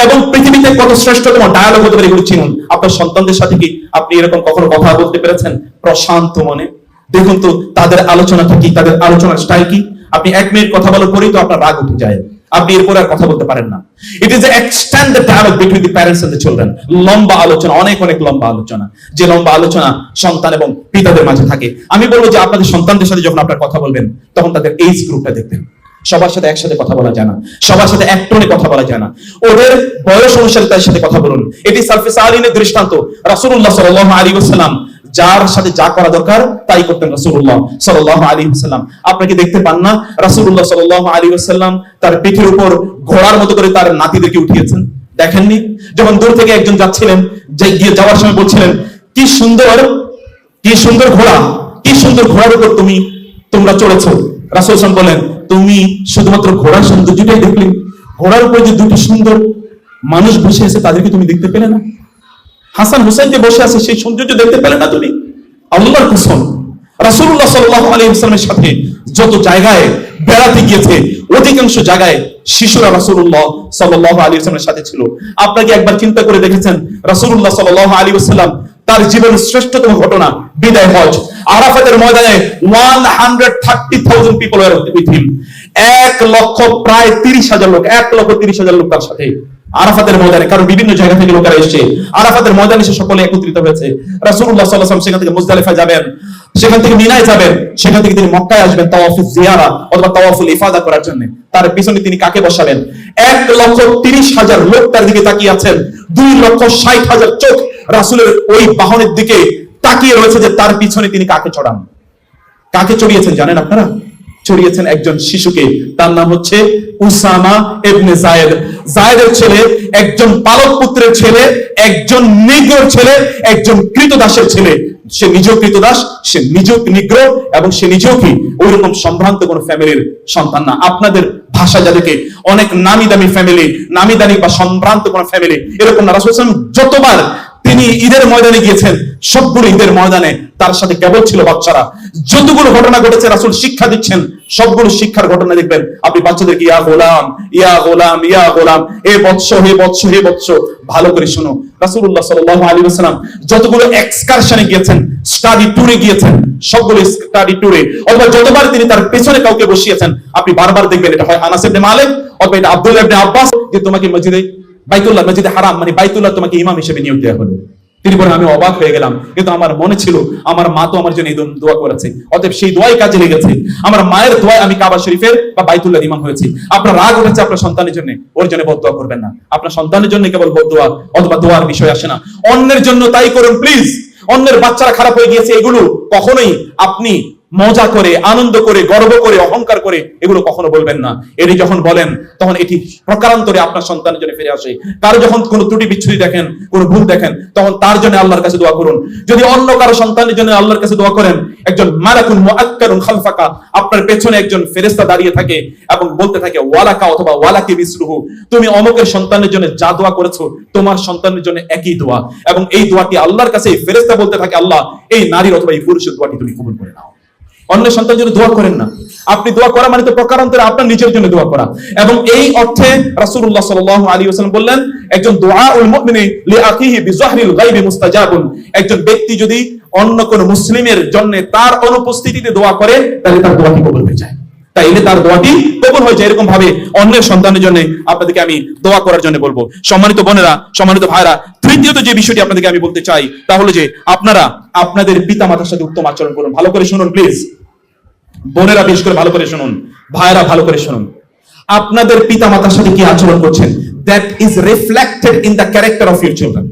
এবং পৃথিবীতে কত শ্রেষ্ঠতম ডায়ালগ হতে পারে এগুলো চিনুন। আপনার সন্তানদের সাথে কি আপনি এরকম কখনো কথা বলতে পেরেছেন প্রশান্ত মনে? দেখুন তো তাদের আলোচনাটা কি, তাদের আলোচনার স্টাইল কি। আপনি 1 মিনিট কথা বলার পরেই তো আপনার রাগ উঠে যায়। আপনি এরপরে আর কথা বলতে পারেন না। It is extended dialogue between the parents and the children. লম্বা আলোচনা, অনেক অনেক লম্বা আলোচনা, যে লম্বা আলোচনা সন্তান এবং পিতাদের মাঝে থাকে। আমি বলবো যে আপনাদের সন্তানদের সাথে যখন আপনারা কথা বলবেন, তখন তাদের এইজ গ্রুপটা দেখবেন। সবার সাথে একসাথে কথা বলা যায় না, সবার সাথে এক টোনে কথা বলা যায় না, ওদের বয়স অনুসারে তাদের সাথে কথা বলুন। এটি সালফে সালিহিনের দৃষ্টান্ত। রাসূলুল্লাহ সাল্লাল্লাহু আলাইহি ওয়াসাল্লাম যার সাথে যা করা দরকার তাই করতেন রাসূলুল্লাহ সাল্লাল্লাহু আলাইহি ওয়াসাল্লাম। আপনাকে দেখতে পান না রাসূলুল্লাহ সাল্লাল্লাহু আলাইহি ওয়াসাল্লাম তার পিঠের উপর ঘোড়ার মতো করে তার নাতিদেরকে উঠিয়েছেন? দেখেননি? যখন দূর থেকে একজন যাচ্ছিলেন, গিয়ে যাওয়ার সময় বলছিলেন, কি সুন্দর ঘোড়া, কি সুন্দর ঘোড়ার উপর তোমরা চড়েছো। রাসূল সাল্লাল্লাহু আলাইহি ওয়াসাল্লাম বলেন, তুমি শুধুমাত্র ঘোড়ার সৌন্দর্যটাই দেখলে, ঘোড়ার উপরে যে দুটি সুন্দর মানুষ বসে আছে তাদেরকে তুমি দেখতে পেলে না? হাসান হুসাইন যে বসে আছে সেই সৌন্দর্য দেখতে পেলে না তুমি? আল্লাহর কসম, রাসূলুল্লাহ সাল্লাল্লাহু আলাইহি ওয়াসাল্লামের সাথে যত জায়গায় বেড়াতে গিয়েছে, অধিকাংশ জায়গায় শিশুরা রাসূলুল্লাহ সাল্লাল্লাহু আলাইহি ওয়াসাল্লামের সাথে ছিল। আপনাকে একবার চিন্তা করে দেখেছেন রাসূলুল্লাহ সাল্লাল্লাহু আলাইহি ওয়াসাল্লাম তার জীবনের শ্রেষ্ঠতম ঘটনা বিদায় হজ, আরাফাতের ময়দানে 130,000 পিপল ওয়্যার উইথ হিম। 1,30,000 লোক, 1,30,000 লোক তার সাথে আরাফাতের ময়দানে। কারণ বিভিন্ন জায়গা থেকে লোকেরা এসেছে আরাফাতের ময়দানে, এসে সকলে একত্রিত হয়েছে। রাসূলুল্লাহ সাল্লাল্লাহু আলাইহি ওয়াসাল্লাম সেখান থেকে মুজদালিফায় যাবেন, সেখান থেকে মিনায় যাবেন, সেখান থেকে তিনি মক্কায় আসবেন তাওয়াফুল জিয়ারা অথবা তাওয়াফুল ইফাদা করার জন্য। তার পিছনে তিনি কাকে বসাবেন? 1,30,000 লোক তার দিকে তাকিয়ে আছেন। 2,60,000 চোখ রাসূলের ওই বাহনের দিকে তাকিয়ে রয়েছে যে তার পিছনে তিনি কাকে চড়ান। কাকে চড়িয়েছেন জানেন আপনারা? চড়িয়েছেন একজন শিশুকে, তার নাম হচ্ছে উসামা ইবনে জায়েদ। জায়েদের ছেলে, একজন পালক পুত্রের ছেলে, একজন নিগ্রোর ছেলে, একজন কৃতদাসের ছেলে। সে নিজেও কৃতদাস, সে নিজেও নিগ্রো, এবং সে নিজেও কি ওইরকম সম্ভ্রান্ত কোন ফ্যামিলির সন্তান না। আপনাদের ভাষা যাদেরকে অনেক নামি দামি ফ্যামিলি, নামি দামি বা সম্ভ্রান্ত কোন ফ্যামিলি এরকম না। রাসূল সাল্লাল্লাহু আলাইহি ওয়াসাল্লাম যতবার তিনি ঈদের ময়দানে গিয়েছেন, সবগুলো ঈদের ময়দানে তার সাথে কেবল ছিল বাচ্চারা। যতগুলো ঘটনা ঘটেছে রাসূল শিক্ষা দিচ্ছেন, সবগুলো শিক্ষার ঘটনা দেখবেন আপনি বাচ্চাদেরকে ইয়া গোলাম, ইয়া গোলাম, ইয়া গোলাম, হে বৎস, হে বৎস, হে বৎস, ভালো করে শুনো। রাসূলুল্লাহ সাল্লাল্লাহু আলাইহি ওয়াসাল্লাম যতগুলো এক্সকারশনে গিয়েছেন, স্টাডি ট্যুরে গিয়েছেন, সবগুলো স্টাডি ট্যুরে অথবা যতবার তিনি তার পেছনে কাউকে বসিয়েছেন, আপনি বারবার দেখবেন এটা হয় আনাস ইবনে মালিক অথবা এটা আব্দুল্লাহ ইবনে আব্বাস, যে তোমাকে মসজিদে বাইতুল্লাহ, মসজিদে হারাম মানে বাইতুল্লাহ তোমাকে ইমাম হিসেবে নিয়োগ দেওয়া হলো। তিনি বলেন আমি অবাক হয়ে গেলাম, কিন্তু আমার মনে ছিল আমার মা তো আমার জন্য এই দোয়া করেছে, অতএব সেই দোয়াই কাজে লেগেছে। আমার মায়ের দোয়ায় আমি কাবা শরীফের বা বাইতুল্লাহ ইমাম হয়েছি। আপনার রাগ উঠেছে আপনার সন্তানের জন্য, ওর জন্য বদদোয়া করবেন না। আপনার সন্তানের জন্য কেবল বদদোয়া অথবা দোয়ার বিষয় আসে না, অন্যের জন্য তাই করুন প্লিজ। অন্যের বাচ্চারা খারাপ হয়ে গিয়েছে, এগুলো কখনোই আপনি মজা করে, আনন্দ করে, গর্ব করে, অহংকার করে এগুলো কখনো বলবেন না। এটি যখন বলেন তখন এটি প্রকারান্তরে আপনার সন্তানের জন্য ফিরে আসে। কারো যখন কোনো ত্রুটি বিচ্ছুতি দেখেন, কোনো ভুল দেখেন, তখন তার জন্য আল্লাহর কাছে দোয়া করুন। যদি অন্য কারো সন্তানের জন্য আল্লাহর কাছে দোয়া করেন, একজন মালাকুন মুআক্কারুন খালফাকা, আপনার পেছনে একজন ফেরেশতা দাঁড়িয়ে থাকে এবং বলতে থাকে ওয়ালাকা অথবা ওয়ালাকি মিসলুহু, তুমি অমুকের সন্তানের জন্য যা দোয়া করেছো তোমার সন্তানের জন্য একই দোয়া, এবং এই দোয়াটি আল্লাহর কাছে ফেরেশতা বলতে থাকে আল্লাহ এই নারীর অথবা এই পুরুষের দোয়াটি তুমি কবুল করে নাও। অন্য সন্তানের জন্য দোয়া করেন না। আপনি দোয়া করা মানে তো প্রকারান্তরে আপনার নিজের জন্য দোয়া করা, এবং এই অর্থে রাসূলুল্লাহ সাল্লাল্লাহু আলাইহি ওয়াসাল্লাম বললেন একজন দুআউল মুমিনি লিআখিহি বিযাহরিল গায়বি মুস্তাজাবুন, একজন ব্যক্তি যদি অন্য কোন মুসলিমের জন্য তার অনুপস্থিতিতে দোয়া করে তাহলে তার দোয়াটি কবুল হয়ে যায়। তাইলে তার দোয়াটি কবুল হয়ে যায়। এরকম ভাবে অন্যের সন্তানের জন্য আপনাদেরকে আমি দোয়া করার জন্য বলবো। সম্মানিত বোনেরা, সম্মানিত ভাইরা, তৃতীয়ত যে বিষয়টি আপনাদেরকে আমি বলতে চাই তা হলো যে আপনারা আপনাদের পিতামাতার সাথে উত্তম আচরণ করুন। ভালো করে শুনুন প্লিজ, বোনেরা বেশ করে ভালো করে শুনুন, ভাইরা ভালো করে শুনুন। আপনাদের পিতামাতার সাথে কি আচরণ করছেন, that is reflected in the character of your children.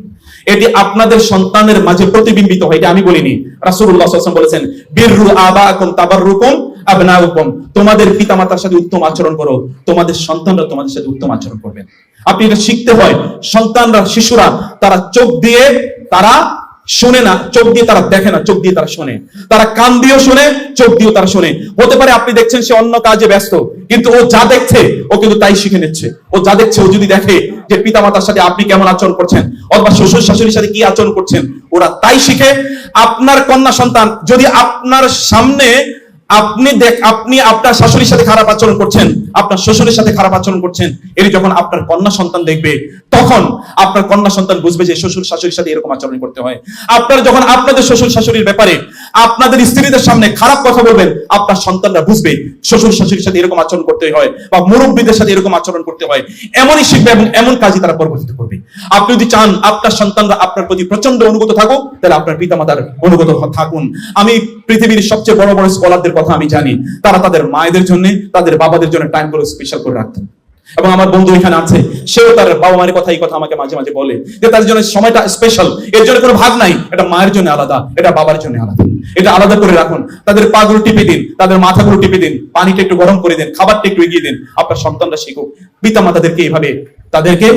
এটি আপনাদের সন্তানের মাঝে প্রতিবিম্বিত হয়। এটা আমি বলিনি, রাসূলুল্লাহ সাল্লাল্লাহু আলাইহি ওয়াসাল্লাম বলেছেন বিররু আবাকুম তাবাররুকুম আবনাউকুম, তোমাদের পিতামাতার সাথে উত্তম আচরণ করো, তোমাদের সন্তানরা তোমাদের সাথে উত্তম আচরণ করবে। আপনি এটা শিখতে হয়। সন্তানরা, শিশুরা তারা চোখ দিয়ে তারা শোনে না, চোখ দিয়ে তারা দেখে না, চোখ দিয়ে তারা শোনে। তারা কান দিয়েও শোনে, চোখ দিয়েও তারা শোনে। হতে পারে আপনি দেখছেন সে অন্য কাজে ব্যস্ত, কিন্তু ও যা দেখছে ও কিন্তু তাই শিখে নিচ্ছে। ও যা দেখছে, ও যদি দেখে যে পিতামাতার সাথে আপনি কেমন আচরণ করছেন অথবা শ্বশুর শাশুড়ির সাথে কি আচরণ করছেন, ওরা তাই শিখে। আপনার কন্যা সন্তান যদি আপনার সামনে আপনি আপনার শাশুড়ির সাথে খারাপ আচরণ করছেন, আপনার শ্বশুরের সাথে খারাপ আচরণ করছেন, এটি যখন আপনার কন্যা সন্তান দেখবে, তখন আপনার কন্যা সন্তান বুঝবে যে শ্বশুর শাশুড়ির সাথে এরকম আচরণ করতে হয়। আপনারা যখন আপনাদের শ্বশুর শাশুড়ির ব্যাপারে আপনাদের স্ত্রীদের সামনে খারাপ কথা বলবেন, আপনার সন্তানরা বুঝবে শ্বশুর শাশুড়ির সাথে এরকম আচরণ করতে হয় বা মুরব্বীদের সাথে এরকম আচরণ করতে হয়। এমনই শিখবে এবং এমন কাজই তারা পরবর্তীতে করবে। আপনি যদি চান আপনার সন্তানরা আপনার প্রতি প্রচন্ড অনুগত থাকুক, তাহলে আপনার পিতামাতার অনুগত থাকুন। আমি পৃথিবীর সবচেয়ে বড় বড় স্কলারদের কথা আমি জানি, তারা তাদের মায়েদের জন্য, তাদের বাবাদের জন্য টাইমগুলো স্পেশাল করে রাখতেন। এবং আমার বন্ধু এখানে আছে, সেও তার বাবা মায়ের কথা এই কথা আমাকে মাঝে মাঝে বলে যে তার জন্য সময়টা স্পেশাল, এর জন্য কোনো ভাগ নাই, এটা মায়ের জন্য আলাদা, এটা বাবার জন্য আলাদা, এটা আলাদা করে রাখুন। তাদের পাগুলো টিপে দিন, তাদের মাথাগুলো টিপে দিন, পানিটা একটু গরম করে দিন, খাবারটা একটু এগিয়ে দিন। আপনার সন্তানরা শিখুক পিতা মাতাদেরকে এইভাবে তাদেরকে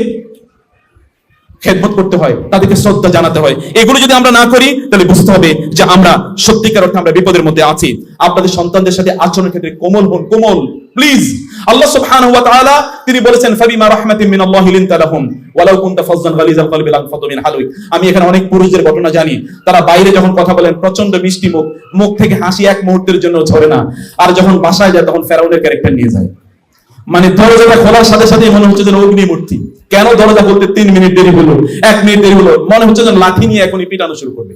খেদমত করতে হয়, তাদেরকে শ্রদ্ধা জানাতে হয়। এগুলো যদি আমরা না করি, তাহলে বুঝতে হবে যে আমরা সত্যিকার অর্থে আমরা বিপদের মধ্যে আছি। আপনাদের সন্তানদের সাথে আচরণের ক্ষেত্রে কোমল হন, কোমল প্লিজ। আল্লাহ সুবহানাহু ওয়া তাআলা তিনি বলেছেন, ফাবিমা রাহমাতিন মিনাল্লাহি লিনতা লাহুম ওয়ালাউ কুনতা ফাজ্জান গালিজাল কলবি লানফাদু মিন হাওলিক। আমি এখানে অনেক পুরুষদের ঘটনা জানি, তারা বাইরে যখন কথা বলেন প্রচন্ড মিষ্টি মুখ, মুখ থেকে হাসি এক মুহূর্তের জন্য ঝরে না, আর যখন বাসায় যায় তখন ফেরাউনের ক্যারেক্টার নিয়ে যায়। মানে দরজাটা খোলার সাথে সাথে মনে হচ্ছে যেন অগ্নিমূর্তি। কেন দরজা খুলতে 3 মিনিট দেরি হলো, 1 মিনিট দেরি হলো, মনে হচ্ছে যেন লাঠি নিয়ে এখনই পিটানো শুরু করবে।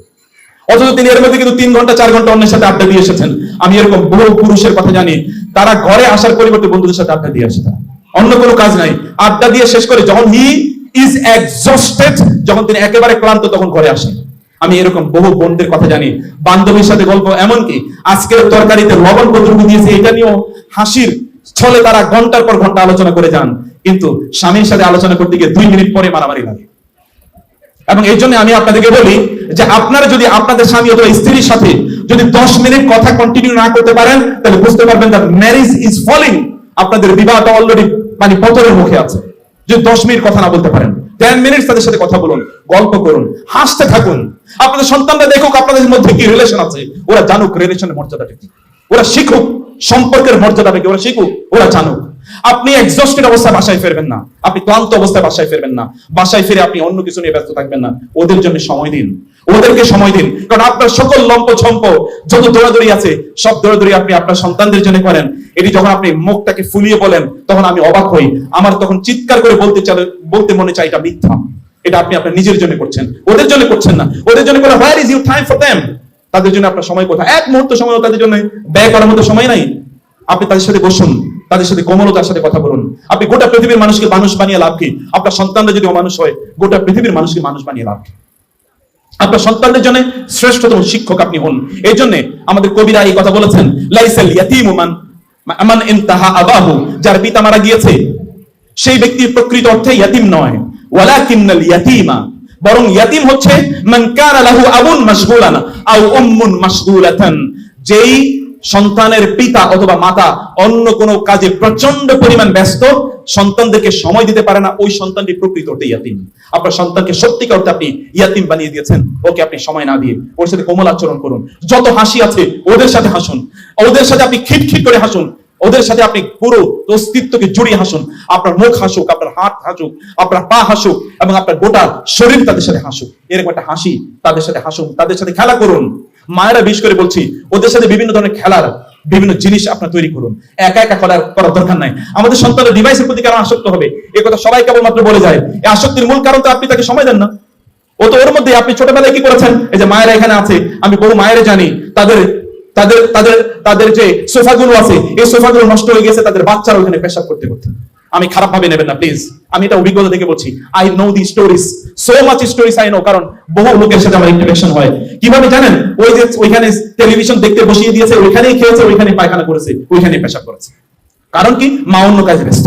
অথচ তিনি এর মধ্যে কিন্তু 3 ঘন্টা 4 ঘন্টা অন্যের সাথে আড্ডা দিয়ে এসেছেন। আমি এরকম বহু পুরুষের কথা জানি, তারা ঘরে আসার পরিবর্তে বন্ধুদের সাথে আড্ডা দিয়ে আসে, তারা অন্য কোনো কাজ নাই, আড্ডা দিয়ে শেষ করে যখন হি ইজ এক্সস্টেড, যখন তিনি একেবারে ক্লান্ত, তখন ঘরে আসেন। আমি এরকম বহু বোনদের কথা জানি, বান্ধবীর সাথে গল্প, এমনকি আজকের তরকারিতে লবণ কতটুকু দিয়েছে এটা নিয়েও হাসির ছলে তারা ঘন্টার পর ঘন্টা আলোচনা করে যান, কিন্তু স্বামীর সাথে আলোচনা করতে গিয়ে 2 মিনিট পরে মারামারি লাগে। এবং এই জন্য আমি আপনাদেরকে বলি যে আপনারা যদি আপনাদের স্বামী অথবা স্ত্রীর সাথে যদি 10 মিনিট কথা কন্টিনিউ না করতে পারেন, তাহলে বুঝতে পারবেন যে ম্যারেজ ইজ ফলিং, আপনাদের বিবাহটা অলরেডি মানে পতনের মুখে আছে। যদি 10 মিনিট কথা না বলতে পারেন, 10 মিনিট তাদের সাথে কথা বলুন, গল্প করুন, হাসতে থাকুন। আপনাদের সন্তানরা দেখুক আপনাদের মধ্যে কি রিলেশন আছে, ওরা জানুক রিলেশনের মর্যাদাটা কি, ওরা শিখুক সম্পর্কের মর্যাদাটা কি, ওরা শিখুক, ওরা জানুক। আপনি এক্সস্টেড অবস্থায় বাসায় ফিরবেন না, আপনি ক্লান্ত অবস্থায় বাসায় ফিরবেন না, বাসায় ফিরে আপনি অন্য কিছু নিয়ে ব্যস্ত থাকবেন না। ওদের জন্য সময় দিন, ওদেরকে সময় দিন, কারণ আপনার সকল লম্প ছম্প যত দৌড়াদৌড়ি আছে, সব দৌড়াদৌড়ি আপনি আপনার সন্তানদের জন্য করেন। এটি যখন আপনি মুখটাকে ফুলিয়ে বলেন, তখন আমি অবাক হই, আমার তখন চিৎকার করে বলতে মনে চাই এটা মিথ্যা, এটা আপনি আপনার নিজের জন্য করছেন, ওদের জন্য করছেন না। ওদের জন্য করে where is your time for them, তাদের জন্য আপনার সময় কোথায়? এক মুহূর্ত সময় তাদের জন্য ব্যয় করার মতো সময় নাই। আপনি তাদের সাথে বসুন, তাদের সাথে কোমলতার সাথে কথা বলুন। আপনি গোটা পৃথিবীর মানুষকে মানুষ বানিয়ে লাভ কি? আপনার সন্তানরা যদি মানুষ হয়, গোটা পৃথিবীর মানুষকে মানুষ বানিয়ে লাভ কি? আপনার সন্তানদের জন্য শ্রেষ্ঠতম শিক্ষক আপনি হন। এই জন্য আমাদের কবিরা এই কথা বলেছেন, লাইসাল ইয়াতীমু মান ইনতাহা আবাহু, যার পিতা মারা গিয়েছে সেই ব্যক্তি প্রকৃত অর্থে ইয়াতীম নয়, ওয়ালাকিন্নাল ইয়াতীমা, বরং ইয়াতীম হচ্ছে মান কানা লাহু আবুন মাশগুলান আও উম্মুন মাশগুলাতান, যেই সন্তানের পিতা অথবা মাতা অন্য কোনো কাজে প্রচন্ড পরিমাণ ব্যস্ত, সন্তানদেরকে সময় দিতে পারে না, ওই সন্তানটি প্রকৃত অর্থে ইয়াতীম। আপনার সন্তানকে সত্যিকার অর্থে আপনি ইয়াতীম বানিয়ে দিয়েছেন, ওকে আপনি সময় না দিয়ে ওর সাথে কোমল আচরণ করুন। যত হাসি আছে ওদের সাথে হাসুন, ওদের সাথে আপনি খিটখিট করে হাসুন, ওদের সাথে আপনি পুরো অস্তিত্বকে জড়িয়ে হাসুন। আপনার মুখ হাসুক, আপনার হাত হাসুক, আপনার পা হাসুক, এবং আপনার গোটা শরীর তাদের সাথে হাসুক। এরকম একটা হাসি তাদের সাথে হাসুন, তাদের সাথে খেলা করুন। মায়েরা বিশেষ করে বলছি, ওদের সাথে বিভিন্ন ধরনের খেলার বিভিন্ন জিনিস আপনার তৈরি করুন, একা একা করার দরকার নাই। আমাদের সন্তানের ডিভাইসের প্রতি কেন আসক্ত হবে, এই কথা সবাই কেবলমাত্র বলে যায়। এই আসক্তির মূল কারণ তো আপনি তাকে সময় দেন না। ও তো ওর মধ্যে আপনি ছোটবেলায় কি করেছেন, এই যে মায়েরা এখানে আছে, আমি বহু মায়েরা জানি, তাদের তাদের তাদের তাদের যে সোফাগুলো আছে, এই সোফাগুলো নষ্ট হয়ে গেছে তাদের বাচ্চারা ওখানে পেশাব করতে করতে। আমি খারাপ ভাবে নেবেন না প্লিজ, আমি এটা অভিজ্ঞতা থেকে বলছি। I know the stories, so much stories I know, কারণ বহু লোকের সাথে আমার ইন্টারেকশন হয়। কিভাবে জানেন? ওই যে ওইখানে টেলিভিশন দেখতে বসিয়ে দিয়েছে, ওইখানেই খেয়েছে, ওইখানেই পায়খানা করেছে, ওইখানেই পেশাব করেছে। কারণ কি? মা অন্য কাজে ব্যস্ত,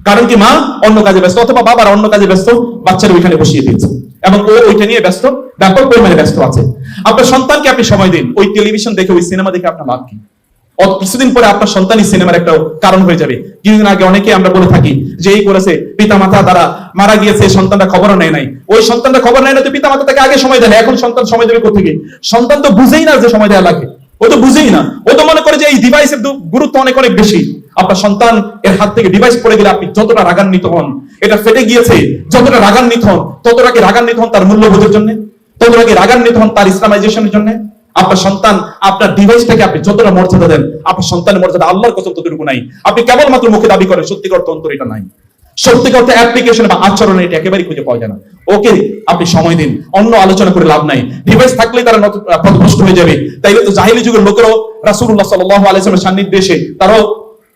কারণ কি মা অন্য কাজে ব্যস্ত, অথবা বাবার অন্য কাজে ব্যস্ত, বাচ্চারা ওইখানে বসিয়ে দিয়েছে এবং ও ওইটা নিয়ে ব্যস্ত, ব্যাপক পরিমাণে ব্যস্ত আছে। আপনার সন্তানকে আপনি সময় দিন। ওই টেলিভিশন দেখে, ওই সিনেমা দেখে আপনার লাভ কি? কিছুদিন পরে আপনার সন্তানই সিনেমার একটা কারণ হয়ে যাবে। কিছুদিন আগে অনেকে আমরা বলে থাকি যে এই করেছে, পিতা মাতা দ্বারা মারা গিয়েছে, সন্তানরা খবরও নেয় নাই। ওই সন্তানরা খবর নেয় না তো পিতা মাতা তাকে আগে সময় দেয়, এখন সন্তান সময় দেবে কোথেকে? সন্তান তো বুঝেই না যে সময় দেওয়া লাগে, ও তো বুঝেই না, ও তো মনে করে যে এই ডিভাইসের গুরুত্ব অনেক অনেক বেশি। আপনার সন্তান এর হাত থেকে ডিভাইস পড়ে গেলে আপনি যতটা রাগান্বিত হন, এটা ফেটে গিয়েছে, যতটা রাগান্বিত হন, ততটা কি রাগান্বিত হন তার মূল্যবোধের জন্য, ততটা কি রাগান্বিত হন তার ইসলামাইজেশনের জন্য? আপনার সন্তান, আপনার ডিভাইসটাকে আপনি যতটা মর্যাদা দেন, আপনার সন্তানের মর্যাদা আল্লাহর কসম ততটুকু নাই। আপনি কেবলমাত্র মুখে দাবি করেন, সত্যিকার অন্তর এটা নাই। সত্যিকার অ্যাপ্লিকেশন বা আচরণে এটা একেবারেই খুঁজে পাওয়া যায় না। ওকে আপনি সময় দিন, অন্য আলোচনা করে লাভ নাই। ডিভাইস থাকলেই তারা পথভ্রষ্ট হয়ে যাবে। তাইলে তো জাহিলি যুগের লোকেরাও রাসূলুল্লাহ সাল্লাল্লাহু আলাইহি ওয়াসাল্লামের সান্নিধ্যে এসে তারাও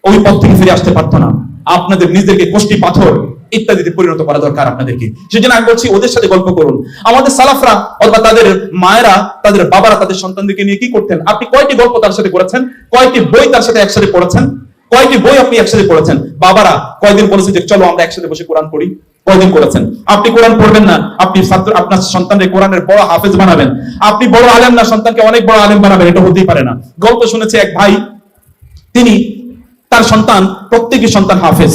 ওই পথ থেকে ফিরে আসতে পারতো না। আপনাদের নিজেদেরকে কষ্টি পাথর ইত্যাদিতে পরিণত করা দরকার আপনাদেরকে। সেজন্য আমি বলছি, ওদের সাথে গল্প করুন। আমাদের সালাফরা অথবা তাদের মায়েরা, তাদের বাবারা তাদের সন্তানদেরকে নিয়ে কি করতেন? আপনি কয়টি গল্প তার সাথে করেছেন? কয়টি বই তার সাথে একসাথে পড়েছেন? কয়টি বই আপনি একসাথে পড়েছেন? বাবারা কয়দিন বলেছে যে চলো আমরা একসাথে বসে কোরআন পড়ি? কয়দিন করেছেন? আপনি কোরআন পড়বেন না, আপনি আপনার সন্তানকে কোরআনের বড় হাফেজ বানাবেন। আপনি বড় আলেম না, সন্তানকে অনেক বড় আলেম বানাবেন, এটা হতেই পারে না। গল্প শুনেছে এক ভাই, তিনি তার সন্তান, প্রত্যেকটি সন্তান হাফেজ,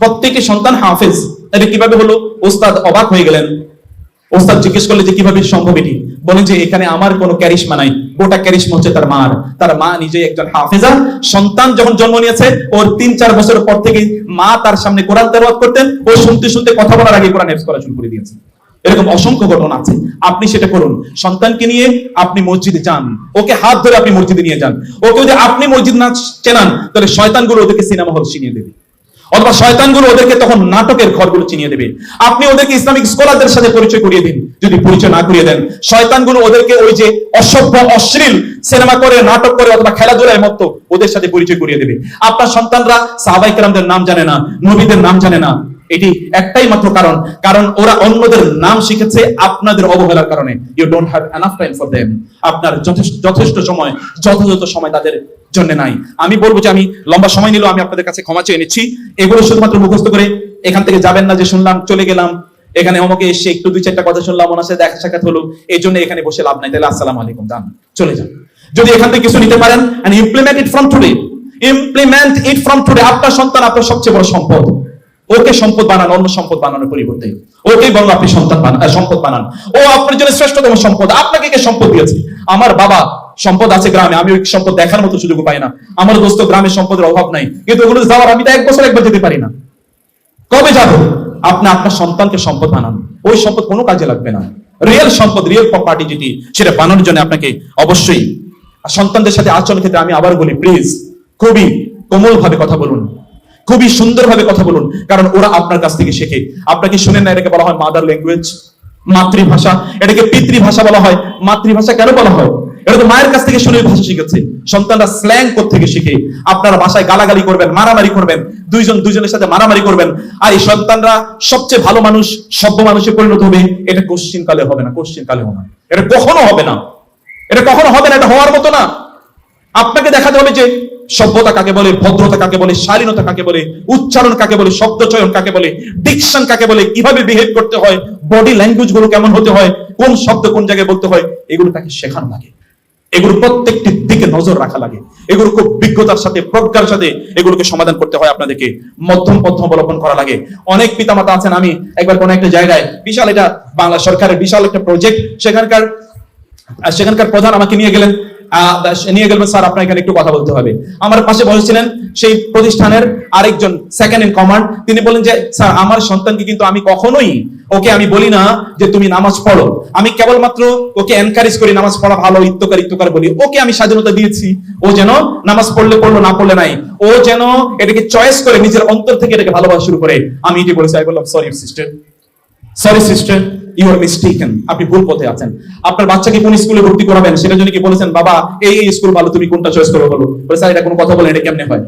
প্রত্যেকটি সন্তান হাফেজ। এটা কিভাবে হলো? ওস্তাদ অবাক হয়ে গেলেন। ওস্তাদ জিজ্ঞেস করলে যে কিভাবে সম্ভব এটি? বলেন যে এখানে আমার কোনো ক্যারিশমা নাই, গোটা ক্যারিশমা হচ্ছে তার মার। তার মা নিজে একজন হাফেজা। সন্তান যখন জন্ম নিয়েছে ওর 3-4 বছর পর থেকে মা তার সামনে কোরআন তেলাওয়াত করতেন, ও শুনতে শুনতে কথা বলার আগে কোরআন হেফজ করা শুরু করে দিয়েছে। এরকম অসংখ্য ঘটনা আছে। আপনি সেটা করুন। সন্তানকে নিয়ে আপনি মসজিদে যান, ওকে হাত ধরে আপনি মসজিদে নিয়ে যান। ওকে যদি আপনি মসজিদ না চেনান, তাহলে শয়তানগুলো ওদেরকে সিনেমা হল চিনিয়ে দেবে, অথবা শয়তানগুলো ওদেরকে তখন নাটকের ঘরগুলো চিনিয়ে দেবে। আপনি ওদেরকে ইসলামিক স্কলারদের সাথে পরিচয় করিয়ে দিন। যদি পরিচয় না করিয়ে দেন, শয়তানগুলো ওদেরকে ওই যে অসভ্য অশ্লীল সিনেমা করে, নাটক করে অথবা খেলাধুলায় মত্ত ওদের সাথে পরিচয় করিয়ে দেবে। আপনার সন্তানরা সাহাবায়ে কেরামদের নাম জানে না, নবীদের নাম জানে না। এটি একটাই মাত্র কারণ, কারণ ওরা অন্যদের নাম শিখেছে আপনাদের অবহেলার কারণে। You don't have enough time for them. আপনার যথেষ্ট সময়, যথাযথ সময় তাদের জন্য নাই। আমি বলবো যে আমি লম্বা সময় নিলেও আমি আপনাদের কাছে ক্ষমা চেয়ে নিচ্ছি। এগুলো শুধুমাত্র মুখস্থ করে এখান থেকে যাবেন না যে শুনলাম চলে গেলাম, এখানে অমুকে এসে একটু 2-4টা কথা শুনলাম, ওনার সাথে দেখা সাক্ষাৎ হলো, এই জন্য এখানে বসে লাভ নাই। তাহলে আসসালামু আলাইকুম, যান, চলে যান। যদি এখান থেকে কিছু নিতে পারেন, and implement it from today, implement it from today। আপনার সন্তান আপনার সবচেয়ে বড় সম্পদ। ওকে সম্পদ বানান, অন্য সম্পদ বানানোর পরিবর্তে ওকেই বরং আপনি সম্পদ বানান। ও আপনার জন্য শ্রেষ্ঠতম সম্পদ। আপনাকে কে সম্পদ দিয়েছে? আমার বাবা সম্পদ আছে গ্রামে, আমি ওই সম্পদ দেখার মতো সুযোগ পাই না। আমার দোস্ত গ্রামে সম্পদের অভাব নাই, কিন্তু ওগুলো যাওয়ার আমি তো 1 বছর একবার যেতে পারি না। কবে যাবো? আপনি আপনার সন্তানকে সম্পদ বানান। ওই সম্পদ কোনো কাজে লাগবে না। রিয়েল সম্পদ, রিয়েল প্রপার্টি যেটি, সেটা বানানোর জন্য আপনাকে অবশ্যই সন্তানদের সাথে আচরণের ক্ষেত্রে আমি আবার বলি, প্লিজ খুবই কোমল ভাবে কথা বলুন, খুবই সুন্দরভাবে কথা বলুন, কারণ ওরা আপনার কাছ থেকে শেখে। আপনাকে শুনেন না, এটাকে বলা হয় মাদার ল্যাঙ্গুয়েজ, মাতৃভাষা। এটাকে পিতৃভাষা বলা হয়। মাতৃভাষা কেন বলা হয়? এটা তো মায়ের কাছ থেকে শুনে ভাষা শিখেছে। সন্তানরা স্ল্যাং কোত্থেকে শিখে? আপনারা বাসায় গালাগালি করবেন, মারামারি করবেন, দুইজনের সাথে মারামারি করবেন, আর এই সন্তানরা সবচেয়ে ভালো মানুষ, সভ্য মানুষে পরিণত হবে। এটা কোশ্চিন কালে হবে না, কোশ্চিন কালে হবে না, এটা কখনো হবে না, এটা কখনো হবে না, এটা হওয়ার মতো না। আপনাকে দেখাতে হবে যে সভ্যতা কাকে বলে, ভদ্রতা কাকে বলে, শালীনতা কাকে বলে, উচ্চারণ কাকে বলে, শব্দচয়ন কাকে বলে, ডিকশন কাকে বলে, কিভাবে বিহেভ করতে হয়, বডি ল্যাঙ্গুয়েজ গুলো কেমন হতে হয়, কোন শব্দ কোন জায়গায় বলতে হয়, এগুলো তাকে শেখানো লাগে। এগুলো প্রত্যেকটি দিকে নজর রাখা লাগে। এগুলো খুব বিজ্ঞতার সাথে, প্রজ্ঞার সাথে এগুলোকে সমাধান করতে হয়। আপনাদেরকে মধ্যম পথ অবলম্বন করা লাগে। অনেক পিতামাতা আছেন, আমি একবার কোন একটা জায়গায়, বিশাল, এটা বাংলা সরকারের বিশাল একটা প্রজেক্ট, সেখানকার প্রধান আমাকে নিয়ে গেলেন, স্যার আপনার এখানে একটু কথা বলতে হবে। আমার পাশে বসেছিলেন সেই প্রতিষ্ঠানের আরেকজন সেকেন্ড ইন কমান্ড। তিনি বলেন যে স্যার, আমার সন্তানকে কিন্তু আমি কখনোই ওকে আমি বলি না যে তুমি নামাজ পড়ো, আমি কেবলমাত্র ওকে এনকারেজ করি, নামাজ পড়া ভালো, ইত্যকার বলি। ওকে আমি স্বাধীনতা দিয়েছি, ও যেন নামাজ পড়লে পড়লো, না পড়লে নাই, ও যেন এটাকে চয়েস করে নিজের অন্তর থেকে এটাকে ভালোবাসা শুরু করে। আমি এটি বলেছি। আমি বললাম, sorry sister, you are mistaken. আপনি ভুল পথে আছেন। আপনার বাচ্চাকে কোন স্কুলে ভর্তি করাবেন সেটার জন্য কি বলেছেন, বাবা এই স্কুল ভালো, তুমি কোনটা চয়েস করবে বলো? বলে স্যার এটা কোনো কথা বলে, এটা কেমনে হয়?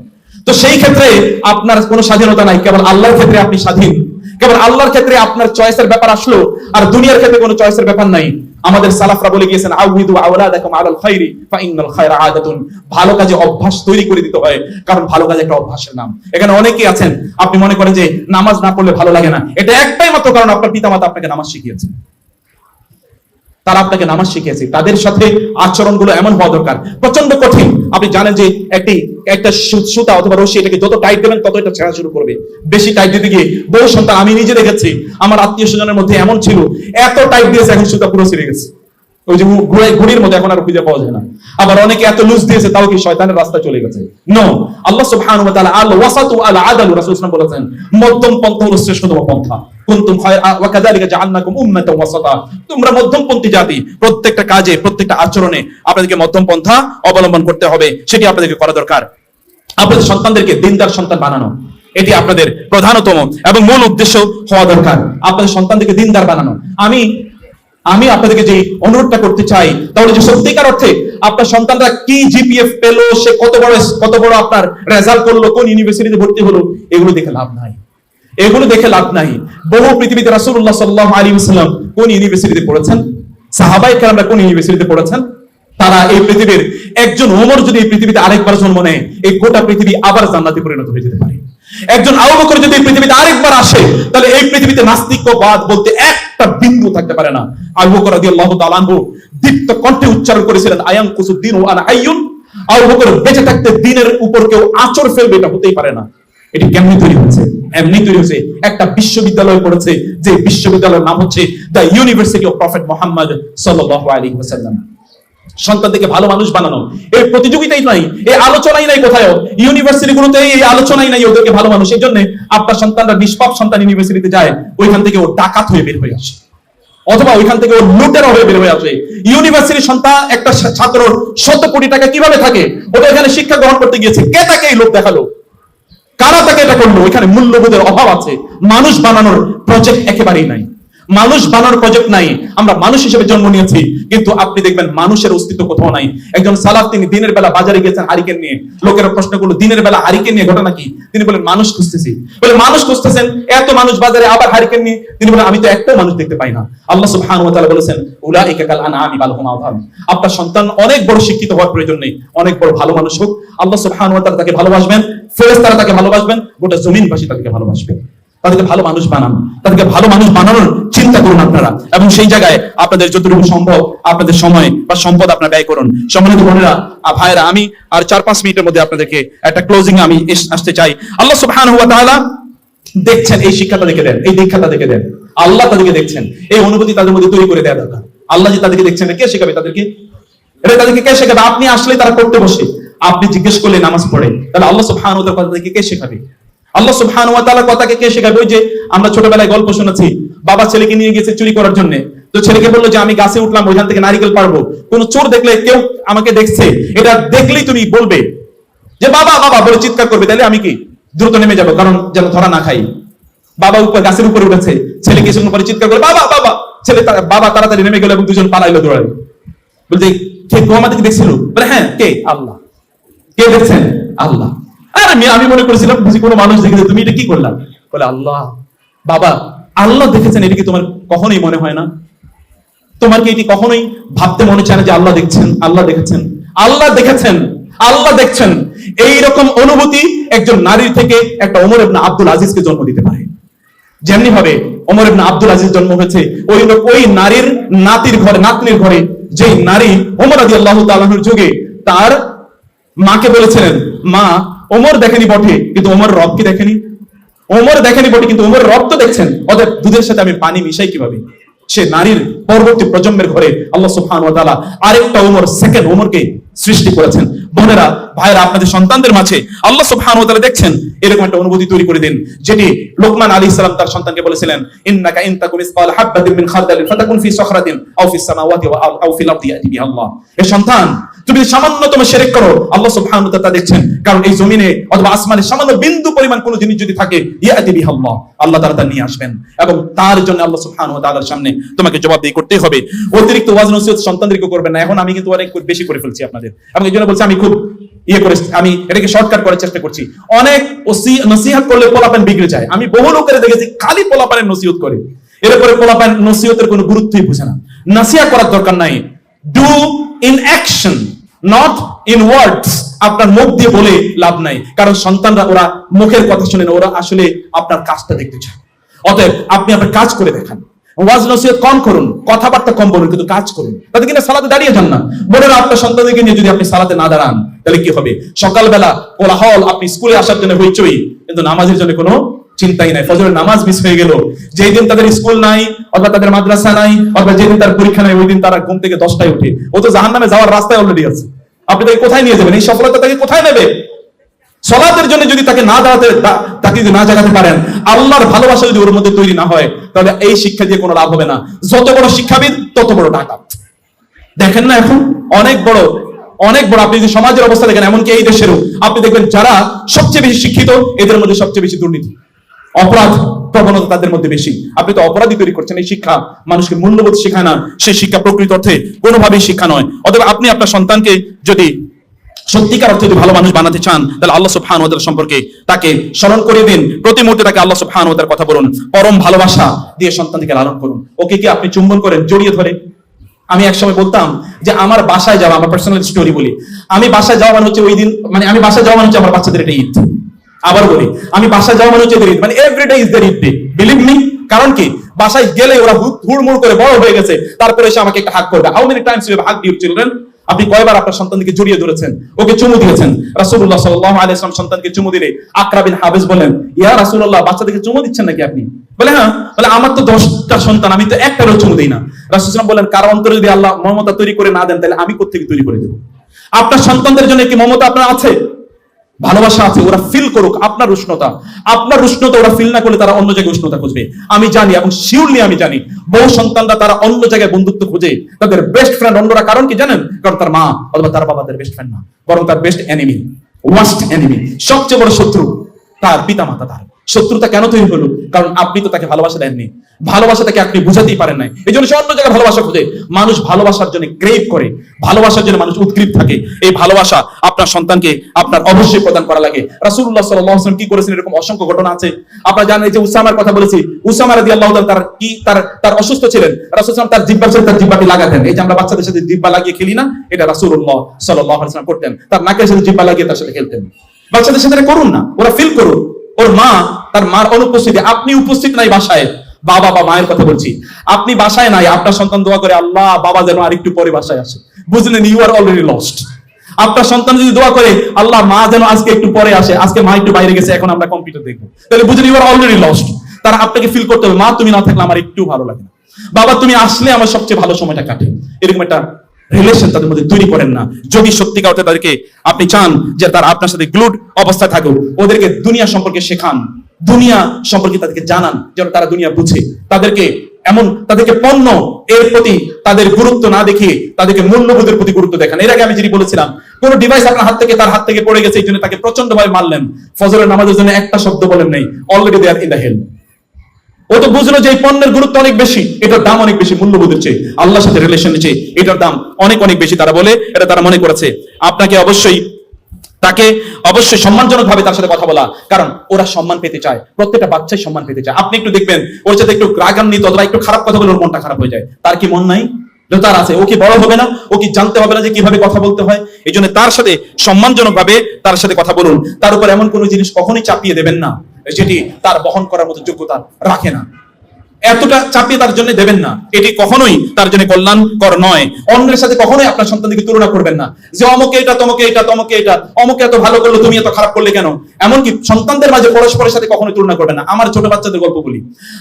তো সেই ক্ষেত্রে আপনার কোনো স্বাধীনতা নাই, কেবল আল্লাহর ক্ষেত্রে আপনি স্বাধীন। কেবল আল্লাহর ক্ষেত্রে আপনার চয়েসের ব্যাপার আসলো, আর দুনিয়ার ক্ষেত্রে কোনো চয়েসের ব্যাপার নাই। আমাদের সালাফরা বলে গিয়েছেন, আউযিদু আওলাদাকুম আলাল খাইরি ফাইনাল খায়রা আদাতুন। ভালো কাজে অভ্যাস তৈরি করে দিতে হয়, কারণ ভালো কাজ একটা অভ্যাসের নাম। এখানে অনেকেই আছেন, আপনি মনে করেন যে নামাজ না পড়লে ভালো লাগে না। এটা একটাই মাত্র কারণ, আপনার পিতামাতা আপনাকে নামাজ শিখিয়েছে, তারা আপনাকে নামাজ শিখিয়েছে। তাদের সাথে আচরণগুলো এমন হওয়া দরকার। প্রচন্ড কঠিন। আপনি জানেন যে একটা সুতা অথবা রশি, এটাকে যত টাইট দেবেন তত এটা ছেঁড়া শুরু করবে। বেশি টাইট দিতে গিয়ে বহু সন্তান, আমি নিজে দেখেছি, আমার আত্মীয় স্বজনের মধ্যে এমন ছিল, এত টাইট দিয়েছে এখন সুতা পুরো ছিঁড়ে গেছে। ওই যে ঘুড়ির মধ্যে এখন আর খুঁজে পাওয়া যায় না। আবার অনেকে এত লুজ দিয়েছে, তাও কি শয়তানের রাস্তা চলে গেছে। নো, আল্লাহ সুবহানাহু ওয়া তাআলা আল ওয়াসাতু আল আদালু, রাসূল সাল্লাল্লাহু আলাইহি ওয়াসাল্লাম বলেছেন, মধ্যম পন্থা হলো শ্রেষ্ঠতম পন্থা। কুনতুম খায়রা ওয়া কাযালিকা জাআলনাকুম উম্মাতান ওয়াসাতা, তোমরা মধ্যমপন্থী জাতি। প্রত্যেকটা কাজে, প্রত্যেকটা আচরণে আপনাদেরকে মধ্যম পন্থা অবলম্বন করতে হবে, সেটি আপনাদেরকে করা দরকার। আপনাদের সন্তানদেরকে দিনদার সন্তান বানানো, এটি আপনাদের প্রধানতম এবং মূল উদ্দেশ্য হওয়া দরকার, আপনাদের সন্তানদেরকে দিনদার বানানো। আমি আপনাদেরকে যে অনুরোধটা করতে চাই, তাহলে যে সত্যিকার অর্থে আপনার সন্তানরা কি জিপিএফ পেলো, সে কত বড় আপনার রেজাল্ট করলো, কোন ইউনিভার্সিটিতে ভর্তি হলো, এগুলো দেখে লাভ নাই, এগুলো দেখে লাভ নাই। বহু পৃথিবীতে রাসূলুল্লাহ সাল্লাল্লাহু আলাইহি ওয়াসাল্লাম কোন ইউনিভার্সিটিতে পড়েছেন, সাহাবায়ে কেরামরা কোন ইউনিভার্সিটিতে পড়েছেন, তারা এই পৃথিবীর একজন ওমর যদি এই পৃথিবীতে আরেকবার জন্ম নেয়, এই গোটা পৃথিবী আবার জান্নাতে পরিণত হয়ে যেতে পারে। একজন আবু বকর যদি এই পৃথিবীতে আরেকবার আসে, তাহলে এই পৃথিবীতে নাস্তিকবাদ বলতে একটা বিন্দু থাকতে পারে না। আবু বকর রাদিয়াল্লাহু তাআলা আনহু দীপ্ত কণ্ঠে উচ্চারণ করেছিলেন, আয়ান কুসুদ্দিন ওয়া আনা হাইয়ুন। আবু বকর বেঁচে থাকতে দ্বীনের উপর কেউ আঁচড় ফেলবে, এটা হতেই পারে না। এটি কেমনি তৈরি হয়েছে? এমনি তৈরি হয়েছে, একটা বিশ্ববিদ্যালয় পড়েছে, যে বিশ্ববিদ্যালয়ের নাম হচ্ছে the university of prophet Muhammad সাল্লাল্লাহু আলাইহি ওয়াসাল্লাম। সন্তানদেরকে ভালো মানুষ বানানো, এই প্রতিযোগিতাই নাই, এই আলোচনাই নাই, কোথাও ইউনিভার্সিটিগুলোতে এই আলোচনাই নাই ওদেরকে ভালো মানুষ। এই জন্য আপনার সন্তানরা নিষ্পাপ সন্তান ইউনিভার্সিটিতে যায়, ওইখান থেকে ও ডাকাত হয়ে বের হয়ে আসে, অথবা ওইখান থেকে ও লুটেরা হয়ে বের হয়ে আসে। ইউনিভার্সিটির সন্তান একটা ছাত্র 100 কোটি টাকা কিভাবে থাকে? ওটা এখানে শিক্ষা গ্রহণ করতে গিয়েছে, কে তাকে এই লোক দেখালো, কারা তাকে এটা করলো? ওইখানে মূল্যবোধের অভাব আছে, মানুষ বানানোর প্রজেক্ট একেবারেই নাই, মানুষ বানানোর প্রজেক্ট নাই। আমরা মানুষ হিসেবে জন্ম নিয়েছি, কিন্তু আপনি দেখবেন মানুষের অস্তিত্ব কোথাও নাই। একজন সালাফ, তিনি দিনের বেলা বাজারে গেছেন হারিকেন নিয়ে, লোকেরা প্রশ্ন করলো দিনের বেলা হারিকেন নিয়ে ঘটনা কি? তিনি বলেন মানুষ খুঁজতেছি। বলে মানুষ খুঁজতেছেন, এত মানুষ বাজারে, আবার হারিকেন নিয়ে? তিনি বলেন আমি তো একটাও মানুষ দেখতে পাই না। আল্লাহ সুবহানাহু ওয়া তাআলা বলেছেন উলাইকা কাল আনআমি বাল হুম আযাল। আপনার সন্তান অনেক বড় শিক্ষিত হওয়ার প্রয়োজন নেই, অনেক বড় ভালো মানুষ হোক, আল্লাহ সুবহানাহু ওয়া তাআলা তাকে ভালোবাসবেন, ফেরেশতারা তাকে ভালোবাসবেন, গোটা জমিনবাসী তাকে ভালোবাসবে। তাদেরকে ভালো মানুষ বানান, তাদেরকে ভালো মানুষ বানানোর চিন্তা করুন আপনারা, এবং সেই জায়গায় আপনাদের যতটুকু সম্ভব আপনাদের সময় বা সম্পদ আপনারা ব্যয় করুন। সম্মানিত বোনেরা, ভাইয়েরা, আমি আর 4-5 মিনিটের মধ্যে আপনাদেরকে একটা ক্লোজিং আমি আসতে চাই। আল্লাহ সুবহানাহু ওয়া তাআলা দেখছেন, এই শিক্ষাটা দেখে দেন, এই দীক্ষাটা দেখে দেন। আল্লাহ তাদেরকে দেখছেন, এই অনুভূতি তাদের মধ্যে তৈরি করে দেওয়া দরকার। আল্লাহ যে তাদেরকে দেখছেন, কে শেখাবে তাদেরকে? এটা তাদেরকে কে শেখাবে? আপনি আসলে তারা করতে বসে, আপনি জিজ্ঞেস করলে নামাজ পড়ে, তাহলে আল্লাহ সুবহানাহু ওয়া তাআলা তাদেরকে কে শেখাবে? আল্লাহ সুবহানাহু ওয়া তাআলার কথাকে কে শেখাবে? ওই যে আমরা ছোটবেলায় গল্প শুনেছি, বাবা ছেলেকে নিয়ে গেছে চুরি করার জন্য, তো ছেলেকে বললো যে আমি গাছে উঠলাম, ওইখান থেকে নারকেল পারবো। কোন চোর দেখলে, কেউ আমাকে দেখছে, এটা দেখলেই তুমি বলবে যে বাবা বাবা বলে চিৎকার করবে, তাহলে আমি কি দ্রুত নেমে যাবো, কারণ যেন ধরা না খাই। বাবা উপর গাছের উপরে উঠেছে, ছেলে কিছুক্ষণ পরে চিৎকার করে বাবা বাবা, ছেলে বাবা তাড়াতাড়ি নেমে গেল এবং দুজন পালাইলো দৌড়ালো। বলতে কে আমাদেরকে দেখছিল? বলে হ্যাঁ, কে? আল্লাহ। কে দেখছেন? আল্লাহ। আর আমি মনে করেছিলাম বুঝি কোনো মানুষ দেখেছে, তুমি এটা কি করলাম? বলে আল্লাহ। বাবা, আল্লাহ দেখেছেন, এটা কি তোমার কখনোই মনে হয় না? তোমার কি এটি কখনোই ভাবতে মনে চায় না যে আল্লাহ দেখছেন, আল্লাহ দেখেছেন, আল্লাহ দেখেছেন, আল্লাহ দেখছেন? এইরকম অনুভূতি একজন নারীর থেকে একটা ওমর ইবনে আব্দুল আজিজকে জন্ম দিতে পারে। যেমনি ভাবে ওমর ইবনে আব্দুল আজিজ জন্ম হয়েছে, ওই নারীর নাতির ঘরে, নাতনির ঘরে, যে নারী ওমর রাদিয়াল্লাহু তাআলা আনহুর যুগে তার মাকে বলেছিলেন, মা ওমর দেখেনি বটে, কিন্তু ওমর রব কি দেখেনি? ওমর দেখেনি বটে, কিন্তু ওমর রব তো দেখছেন, অতএব দুধের সাথে আমি পানি মিশাই কিভাবে? সে নারীর পরবর্তী প্রজন্মের ঘরে আল্লাহ সুবহানাহু ওয়া তাআলা আরেকটা ওমর, সেকেন্ড ওমরকে সৃষ্টি করেছেন। বোনেরা, ভাইরা, আপনাদের সন্তানদের মাঝে আল্লাহ সুবহানাহু ওয়া তাআলা দেখছেন, এরকম একটা অনুভূতি তৈরি করে দিন, যেটি লোকমান আলাইহিস সালাম তার সন্তানকে বলেছিলেন, ইন্নাকা ইন তাকুম মিসকাল হাববাতিন মিন খারদালিন ফাতাকুন ফি সাখরাতিন আও ফিস সামাওয়াতি আও ফিল আরদি ইয়াতি বিহা আল্লাহ। এ সন্তান, তুমি সামান্যতম শিরক করো, আল্লাহ সুবহানাহু ওয়া তাআলা দেখছেন, কারণ এই জমিনে অথবা আসমানে সামান্য বিন্দু পরিমাণ কোনো জিনিস যদি থাকে, ইয়াতি বিহা আল্লাহ, আল্লাহ তাআলা তা নিয়ে আসবেন, এবং তার জন্য আল্লাহ সুবহানাহু ওয়া তাআলার সামনে তোমাকে জবাবদিহি করতে হবে। অতিরিক্ত ওয়াজ নসিহত সন্তানদেরকে করবেন না। এখন আমি কিন্তু অনেক বেশি করে ফেলছি আপনাদের, এবং এই জন্য বলছি আমি খুব আমি এটাকে শর্টকাট করার চেষ্টা করছি। অনেক নসিহত করলে পোলাপান বিগড়ে যায়। আমি বহু লোকের দেখেছি খালি পোলাপানের নসিহত করে, এরপরে পোলাপান নসিহতের কোনো গুরুত্বই বুঝে না। নসিহত করার দরকার নাই, do in action, not in words. আপনার মুখ দিয়ে বলে লাভ নাই, কারণ সন্তানরা ওরা মুখের কথা শুনে না, ওরা আসলে আপনার কাজটা দেখতে চায়। অতএব আপনি আপনার কাজ করে দেখান। ওয়াজ নসিহত কম করুন, কথাবার্তা কম বলুন, কিন্তু কাজ করুন। তাদের কিনা সালাতে দাঁড়িয়ে যান না। বোনেরা, আপনার সন্তানদেরকে নিয়ে যদি আপনি সালাতে না দাঁড়ান, তাহলে কি হবে? সকালবেলা কোলাহল, আপনি স্কুলে আসার জন্য হইচই, কিন্তু নামাজের জন্য কোনো চিন্তাই নাই। ফজরের নামাজ মিস হয়ে গেল। যেই দিন তাদের স্কুল নাই, অথবা তাদের মাদ্রাসা নাই, অথবা যেদিন তার পরীক্ষা নাই, ওই দিন তারা ঘুম থেকে 10টায় উঠে, ও তো জাহান্নামে যাওয়ার রাস্তায় অলরেডি আছে। আপনি তাকে কোথায় নিয়ে যাবেন? এই সফলতা তাকে কোথায় নেবে? সালাতের জন্য যদি তাকে তাকে যদি না জাগাতে পারেন, আল্লাহর ভালোবাসা যদি ওর মধ্যে তৈরি না হয়, তাহলে এই শিক্ষা দিয়ে কোনো লাভ হবে না। যত বড় শিক্ষাবিদ তত বড় ডাকাত। দেখেন না এখন অনেক বড় আপনি যদি সমাজের অবস্থা দেখেন, এমনকি এই দেশেরও আপনি দেখবেন যারা সবচেয়ে বেশি শিক্ষিত এদের মধ্যে সবচেয়ে বেশি দুর্নীতি, অপরাধ প্রবণতা তাদের মধ্যে বেশি। আপনি তো অপরাধী তৈরি করছেন। এই শিক্ষা মানুষকে মূল্যবোধ শেখায় না, সেই শিক্ষা প্রকৃত অর্থে কোনোভাবেই শিক্ষা নয়। অতএব আপনি আপনার সন্তানকে যদি সত্যিকার অর্থে যদি ভালো মানুষ বানাতে চান, তাহলে আল্লাহ সুবহানাহু ওয়া তাআলা সম্পর্কে তাকে স্মরণ করে দিন, প্রতি মুহূর্তে তাকে আল্লাহ সুবহানাহু ওয়া তাআলার কথা বলুন, পরম ভালোবাসা দিয়ে সন্তানকে লালন করুন। ওকে কি আপনি চুম্বন করেন, জড়িয়ে ধরে? আমি একসময় বলতাম যে আমার বাসায় যাওয়া, আমার পার্সোনাল স্টোরি বলি, আমি বাসায় যাওয়া মানে হচ্ছে ওই দিন, মানে আমি বাসায় যাওয়া মানে হচ্ছে আমার বাচ্চাদের এটা ঈদ। আবার বলি, আমি বাসায় যাওয়া মানে হচ্ছে ঈদ, মানে everyday is there Eid day, believe me. কারণ কি, বাসায় গেলে ওরা হুড়মুড় করে বড় হয়ে গেছে, তারপরে এসে আমাকে একটা হাগ করবে। How many times you have hugged your children? আপনি কয়বার আপনার সন্তানকে জড়িয়ে ধরেছেন, ওকে চুমু দিয়েছেন? রাসূলুল্লাহ সাল্লাল্লাহু আলাইহি ওয়াসাল্লাম সন্তানকে চুমু দিলে আকরা বিন হাবিস বলেন, ইয়া রাসূলুল্লাহ, বাচ্চাদেরকে চুমু দিচ্ছেন নাকি আপনি? বলে হ্যাঁ। বলে আমার তো 10টা সন্তান, আমি তো একটারও চুমু দেই না। রাসূল সাল্লাল্লাহু বলেন, কারো অন্তরে যদি আল্লাহ মমতা তৈরি করে না দেন, তাহলে আমি কোত্থেকে তৈরি করে দেব? আপনার সন্তানদের জন্য কি মমতা আপনার আছে, ভালোবাসা আছে? ওরা ফিল করুক আপনার উষ্ণতা। ওরা ফিল না করলে তারা অন্য জায়গায় উষ্ণতা খুঁজবে। আমি জানি, এবং শিওরলি আমি জানি, বহু সন্তানরা তারা অন্য জায়গায় বন্ধুত্ব খুঁজে, তাদের বেস্ট ফ্রেন্ড অন্যরা। কারণ কি জানেন? কারণ তার মা অথবা তার বাবা তার বেস্ট ফ্রেন্ড না, বরং তার বেস্ট এনিমি, ওয়ার্স্ট এনিমি, সবচেয়ে বড় শত্রু তার পিতা মাতা। তার শত্রুতা কেন তৈরি হলো? কারণ আপনি তো তাকে ভালোবাসা দেননি, ভালোবাসা তাকে আপনি বুঝাতেই পারেন নাই। এই জন্য সে অন্য জায়গায় ভালোবাসা খুঁজে। মানুষ ভালোবাসার জন্য ক্রেভ করে, ভালোবাসার জন্য মানুষ উৎগ্রীব থাকে। এই ভালোবাসা আপনার সন্তানকে আপনার অবশ্যই প্রদান করা লাগে। রাসূলুল্লাহ সাল্লাল্লাহু আলাইহি ওয়াসাল্লাম কি করেছেন, এরকম অসংখ্য ঘটনা আছে। আপনারা জানেন যে উসামার কথা বলেছি, উসামা রাদিয়াল্লাহু তাআলা তার অসুস্থ ছিলেন। রাসূল সাল্লাল্লাহু তার জিহ্বার সাথে তার জিহ্বাটি লাগাতেন। এই যে আমরা বাচ্চাদের সাথে জিহ্বা লাগিয়ে খেলি না, এটা রাসূলুল্লাহ সাল্লাল্লাহু আলাইহি ওয়াসাল্লাম করতেন। তার নাকের সাথে জিহ্বা লাগিয়ে তার সাথে খেলতেন। বাচ্চাদের সাথে করুন না, ওরা ফিল করুন। ওর মা, তার মার অনুপস্থিতি, আপনি উপস্থিত নাই বাসায়, বাবা বা মায়ের কথা বলছি, আপনি বাসায় নাই, আপনার সন্তান দোয়া করে, আল্লাহ বাবা যেন আরেকটু পরে বাসায় আসে, বুঝলেন? You are already lost. আপনার সন্তান যদি দোয়া করে, আল্লাহ মা যেন আজকে একটু পরে আসে, আজকে মা একটু বাইরে গেছে, এখন আমরা কম্পিউটার দেখবো, তাহলে বুঝলেন ইউ আর অলরেডি লস্ট। তারা আপনাকে ফিল করতে হবে, মা তুমি না থাকলে আমার একটু ভালো লাগে না, বাবা তুমি আসলে আমার সবচেয়ে ভালো সময়টা কাটে। এরকম একটা রিলেশন তাদের মধ্যে তৈরি করেন না। যদি সত্যিকার অর্থে তাদেরকে আপনি চান যে তারা আপনার সাথে গ্লুড অবস্থায় থাকুক, ওদেরকে দুনিয়া সম্পর্কে শেখান, দুনিয়া সম্পর্কে তাদেরকে জানান, যেন তারা দুনিয়া বুঝে। তাদেরকে পণ্য এর প্রতি তাদের গুরুত্ব না দেখিয়ে তাদেরকে মূল্যবোধের প্রতি গুরুত্ব দেখান। এর আগে আমি যেটি বলেছিলাম, কোন ডিভাইস আপনার তার হাত থেকে পড়ে গেছে, এই জন্য তাকে প্রচন্ড ভাবে মারলেন, ফজরের নামাজের জন্য একটা শব্দ বলেন নাই, already they are in the hell. ও তো বুঝলো যে এই পণ্যের গুরুত্ব অনেক বেশি, এটার দাম অনেক বেশি, মূল্যবোধের চেয়ে, আল্লাহর সাথে রিলেশনের চেয়ে এটার দাম অনেক অনেক বেশি। তারা বলে, এটা তারা মনে করেছে। আপনাকে তাকে অবশ্যই সম্মানজনক ভাবে তার সাথে কথা বলা, কারণ ওরা সম্মান পেতে চায়, প্রত্যেকটা বাচ্চাই সম্মান পেতে চায়। আপনি একটু দেখবেন ওর সাথে একটু রাগান্বিত অথবা একটু খারাপ কথা বলে ওর মনটা খারাপ হয়ে যায়। তার কি মন নাই? তার আছে। ও কি বড় হবে না? ও কি জানতে হবে না যে কিভাবে কথা বলতে হয়? এই জন্য তার সাথে সম্মানজনক ভাবে তার সাথে কথা বলুন। তার উপর এমন কোনো জিনিস কখনোই চাপিয়ে দেবেন না যেটি তার বহন করার মতো যোগ্যতা রাখে না। এতটা চাপিয়ে তার জন্য দেবেন না, এটি কখনোই তার জন্য কল্যাণকর নয়। অন্যের সাথে কখনোই আপনার সন্তানকে তুলনা করবেন না, যে অমুকে এটা, তমকে এটা, তমকে এটা, অমুকে এত ভালো করলো, তুমি এত খারাপ করলে কেন? এমনকি সন্তানদের মাঝে পরস্পরের সাথে কখনোই তুলনা করবেন না। আমার ছোট বাচ্চাদের গল্প বলি।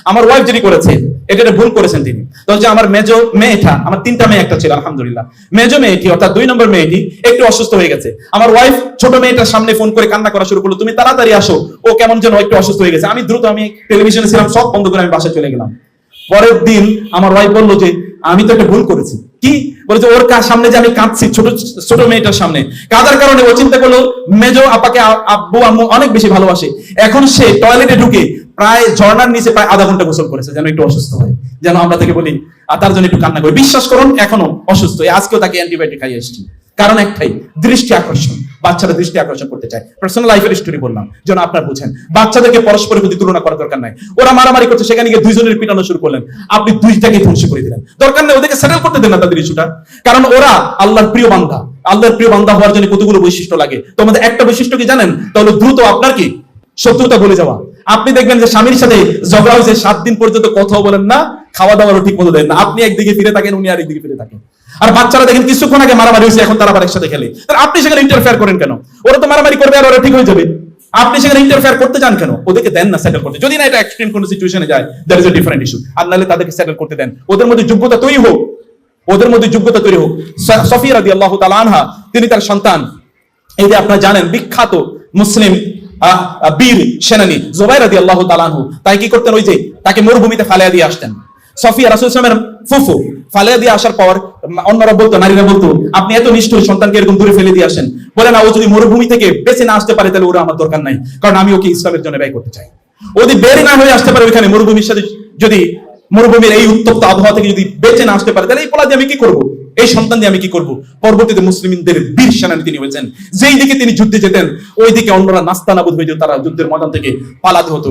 আমার ওয়াইফ যেটি করেছে, এটা ভুল করেছেন তিনি। তো যে আমার মেজো মেয়েটা, আমার 3টা মেয়ে একটা ছিল আলহামদুলিল্লাহ, মেজো মেয়েটি অর্থাৎ 2 নম্বর মেয়েটি একটু অসুস্থ হয়ে গেছে। আমার ওয়াইফ ছোট মেয়েটার সামনে ফোন করে কান্না করা শুরু করলো, তুমি তাড়াতাড়ি আসো, ও কেমন যেন একটু অসুস্থ হয়ে গেছে। আমি দ্রুত, আমি টেলিভিশনে ছিলাম, সব বন্ধ করে আমি বাসায় চলে গেলাম। পরের দিন আমার ওয়াইফ বললো যে আমি তো একটা ভুল করেছি। কি বলেছে? ওর সামনে যে আমি কাঁদছি, ছোট মেয়েটার সামনে কাঁদার কারণে ও চিন্তা করলো মেজো আপাকে আব্বু আম্মু অনেক বেশি ভালোবাসে। এখন সে টয়লেটে ঢুকে প্রায় ঝর্ণার নিচে প্রায় আধা ঘন্টা গোসল করেছে, যেন একটু অসুস্থ হয়, যেন আমরা তাকে বলি তার জন্য একটু কান্না করে। বিশ্বাস করুন এখনো অসুস্থ, আজকেও তাকে অ্যান্টিবায়োটিক খাইয়ে এসেছি। কারণ একটাই, দৃষ্টি আকর্ষণ। বাচ্চারা দৃষ্টি আকর্ষণ করতে চায়। পার্সোনাল লাইফের স্টোরি বললাম যেন আপনারা বুঝেন। বাচ্চাদেরকে পরস্পরের প্রতি তুলনা করার দরকার নাই। ওরা মারামারি করছে, সেখানে গিয়ে দুইজনের পিটানো শুরু করলেন, আপনি দুইটাকে ধ্বংস করে দিলেন। দরকার নেই, ওদেরকে সেটেল করতে দেন না তাদের ইস্যুটা। কারণ ওরা আল্লাহর প্রিয় বান্দা। আল্লাহর প্রিয় বান্দা হওয়ার জন্য কতগুলো বৈশিষ্ট্য লাগে, তোমাদের একটা বৈশিষ্ট্য কি জানেন? তাহলে দ্রুত আপনার কি শত্রুতা ভুলে যাওয়া। আপনি দেখবেন যে স্বামীর সাথে ঝগড়া হয়েছে, 7 দিন পর্যন্ত কথাও বলেন না, খাওয়া দাওয়ারও ঠিক মতো দেন না। আপনি একদিকে ফিরে থাকেন, উনি আরেকদিকে ফিরে থাকেন। আর বাচ্চারা দেখেন কিছুক্ষণ আগে মারামারি হয়েছে, এখন তারা আবার একসাথে খেলে। তাহলে আপনি সেখানে ইন্টারফেয়ার করেন কেন? ওরা তো মারামারি করবে আর ওরা ঠিক হয়ে যাবে, আপনি সেখানে ইন্টারফেয়ার করতে চান কেন? ওদেরকে দেন না সেটেল করতে। যদি না এটা এক্সট্রিম কোনো সিচুয়েশনে যায়, that is a different issue. আর নাহলে তাদেরকে সেটেল করতে দেন, ওদের মধ্যে যোগ্যতা তৈরি হোক। সফিয়া রাদিয়াল্লাহু তাআলা আনহা, তিনি তার সন্তান এই যে আপনারা জানেন বিখ্যাত মুসলিম বীর সেনানী জুবাইর রাদিয়াল্লাহু তাআলা আনহু, তাই কি করতেন, ওই যে তাকে মরুভূমিতে ফালাইয়া দিয়ে আসতেন। সফিয়া রাসূল সাল্লাল্লাহু আলাইহি ওয়াসাল্লামের ফুফু ফালাইয়া দিয়ে আসার পর অন্যরা বলতো, নারীরা বলতো, আপনি এত নিষ্ঠুর, সন্তানকে এরকম দূরে ফেলে দিয়ে আসেন। বলে না, ও যদি মরুভূমি থেকে বেঁচে না আসতে পারে তাহলে ওরা আমার দরকার নাই, কারণ আমি ওকে ইসলামের জন্য ব্যয় করতে চাই। ও যদি বের না হয়ে আসতে পারে ওইখানে মরুভূমির সাথে, যদি মরুভূমির এই উত্তপ্ত আবহাওয়া থেকে যদি বেঁচে না আসতে পারে, তাহলে এই পোলা দিয়ে আমি কি করব, এই সন্তান দিয়ে আমি কি করব। পরবর্তীতে মুসলিমদের বীর সেনানী তিনি হয়েছেন। যেই দিকে তিনি যুদ্ধে যেতেন ওই দিকে অন্যরা নাস্তানাবুদ হয়ে যেত, তারা যুদ্ধের ময়দান থেকে পালাতে হতো।